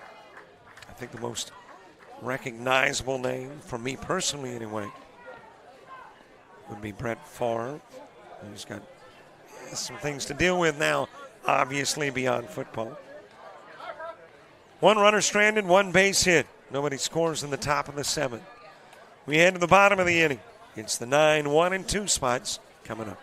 I think the most recognizable name, for me personally anyway, would be Brett Favre. He's got some things to deal with now, obviously beyond football. 1 runner stranded, 1 base hit. Nobody scores in the top of the 7th. We head to the bottom of the inning. It's the 9, 1, and 2 spots coming up.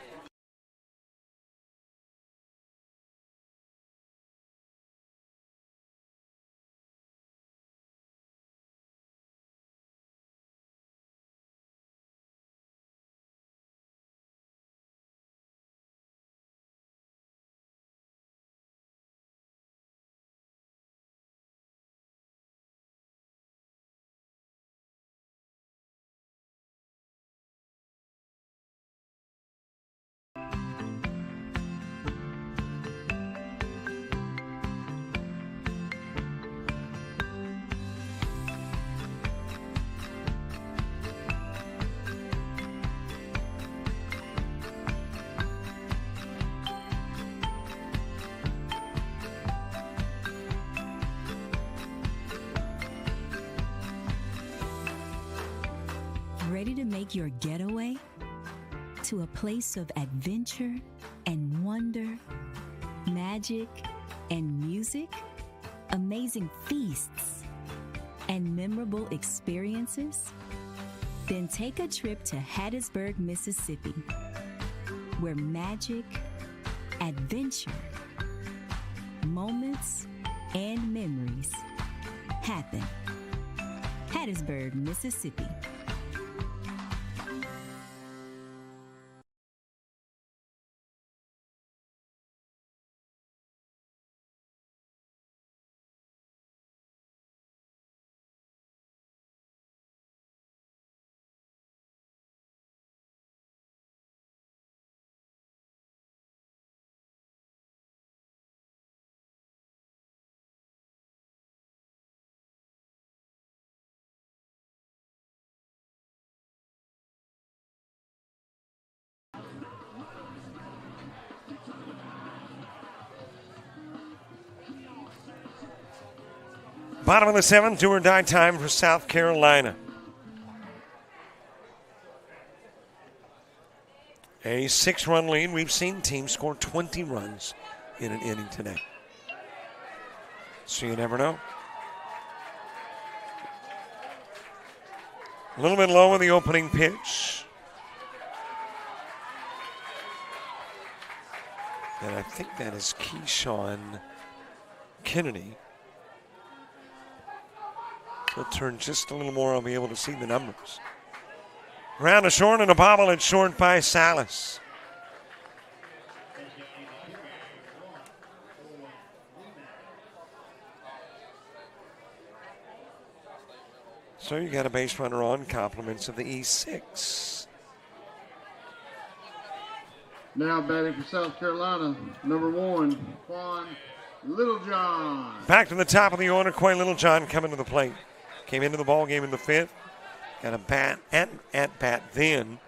Ready to make your getaway to a place of adventure and wonder, magic and music, amazing feasts, and memorable experiences? Then take a trip to Hattiesburg, Mississippi, where magic, adventure, moments, and memories happen. Hattiesburg, Mississippi. Bottom of the 7th, do or die time for South Carolina. A 6-run lead. We've seen teams score 20 runs in an inning today. So you never know. A little bit low in the opening pitch. And I think that is Keyshawn Kennedy. He'll turn just a little more. I'll be able to see the numbers. Round to short and a bobble at short by Salas. So you got a base runner on, compliments of the E6. Now batting for South Carolina, number 1, Quan Littlejohn. Back to the top of the order, Quay Littlejohn coming to the plate. Came into the ball game in the 5th. Got a bat at bat then.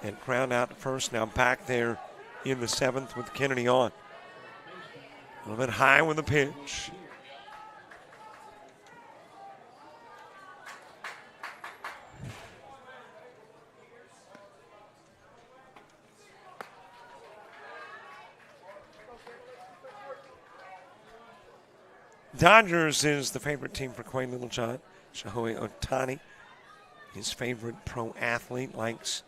And ground out to first. Now back there in the 7th with Kennedy on. A little bit high with the pitch. Dodgers is the favorite team for Quay Littlejohn. Shohei Ohtani, his favorite pro athlete, likes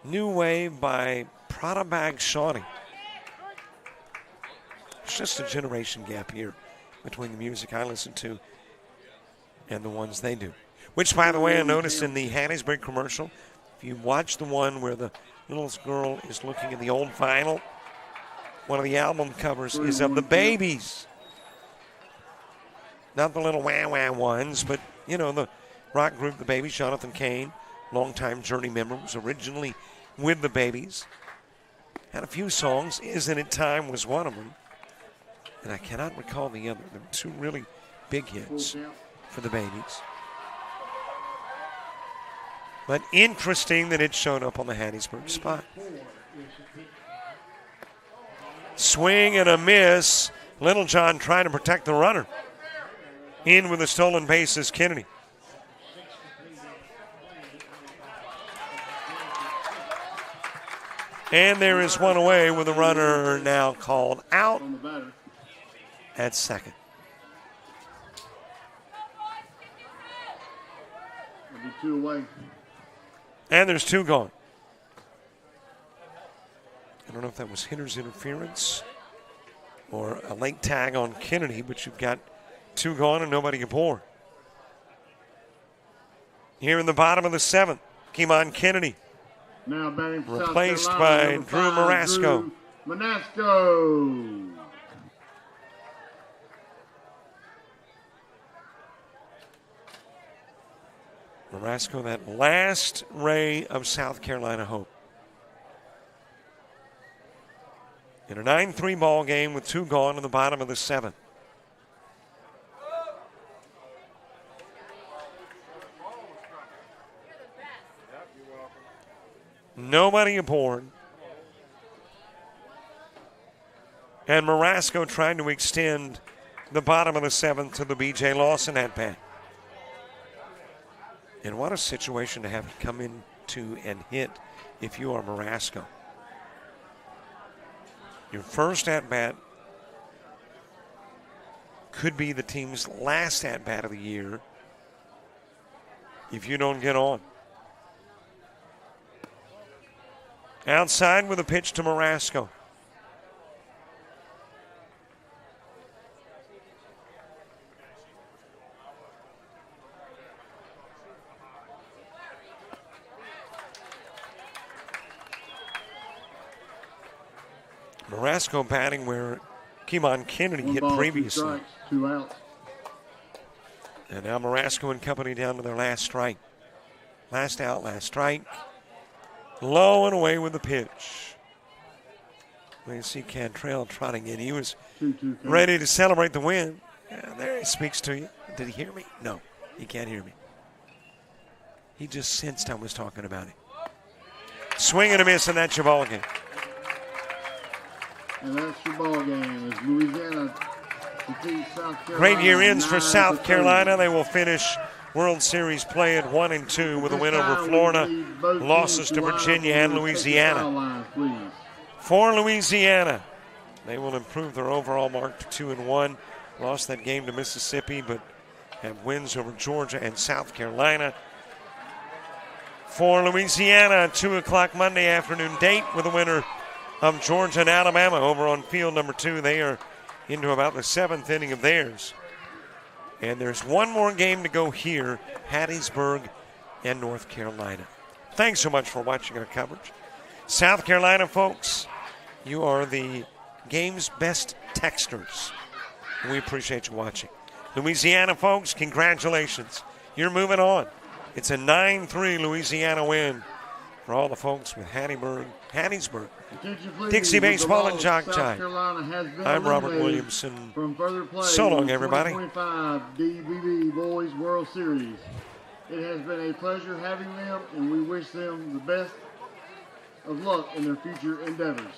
New Wave by Prada Bag Shawnee. It's just a generation gap here between the music I listen to and the ones they do. Which, by the way, I noticed in the Hattiesburg commercial, if you watch the one where the little girl is looking at the old vinyl, one of the album covers is of the Babies. Not the little wah-wah ones, but, you know, the rock group, the Babies. Jonathan Cain, longtime Journey member, was originally with the Babies. Had a few songs. Isn't It Time was one of them. And I cannot recall the other. There were 2 really big hits for the Babies. But interesting that it showed up on the Hattiesburg spot. Swing and a miss. Littlejohn trying to protect the runner. In with the stolen bases, Kennedy. And there is one away with the runner now called out at second. That'll be 2 away. And there's 2 gone. I don't know if that was hitter's interference or a late tag on Kennedy, but you've got 2 gone and nobody aboard. Here in the bottom of the 7th, Keymon Kennedy. Now batting for Replaced South by Carolina, Drew number 5, Marasco. Drew Manasco. Marasco, that last ray of South Carolina hope. In a 9-3 ball game with 2 gone in the bottom of the 7th. Nobody aboard. And Marasco trying to extend the bottom of the 7th to the B.J. Lawson at bat. And what a situation to have to come into and hit if you are Marasco. Your first at bat could be the team's last at-bat of the year if you don't get on. Outside with a pitch to Marasco. Marasco batting where Keymon Kennedy hit previously. 2 strikes, 2 outs. And now Marasco and company down to their last strike. Last out, last strike. Low and away with the pitch. Well, you see Cantrell trotting in. He was 2-2 ready to celebrate the win. Yeah, there he speaks to you. Did he hear me? No, he can't hear me. He just sensed I was talking about him. Swing and a miss, and that's your ball game. And that's your ball game as Louisiana defeats South Carolina. Great year ends for 9-3. South Carolina. They will finish World Series play at 1-2 with a win over Florida, losses to Virginia and Louisiana. For Louisiana, they will improve their overall mark to 2-1. Lost that game to Mississippi, but have wins over Georgia and South Carolina. For Louisiana, a 2 o'clock Monday afternoon date with a winner of Georgia and Alabama over on field number 2. They are into about the 7th inning of theirs. And there's one more game to go here, Hattiesburg and North Carolina. Thanks so much for watching our coverage. South Carolina folks, you are the game's best texters. We appreciate you watching. Louisiana folks, congratulations. You're moving on. It's a 9-3 Louisiana win for all the folks with Hattiesburg. Dixie Baseball and JockJive. I'm Robert Williamson. So long, everybody. 2025 DBB Boys World Series. It has been a pleasure having them, and we wish them the best of luck in their future endeavors.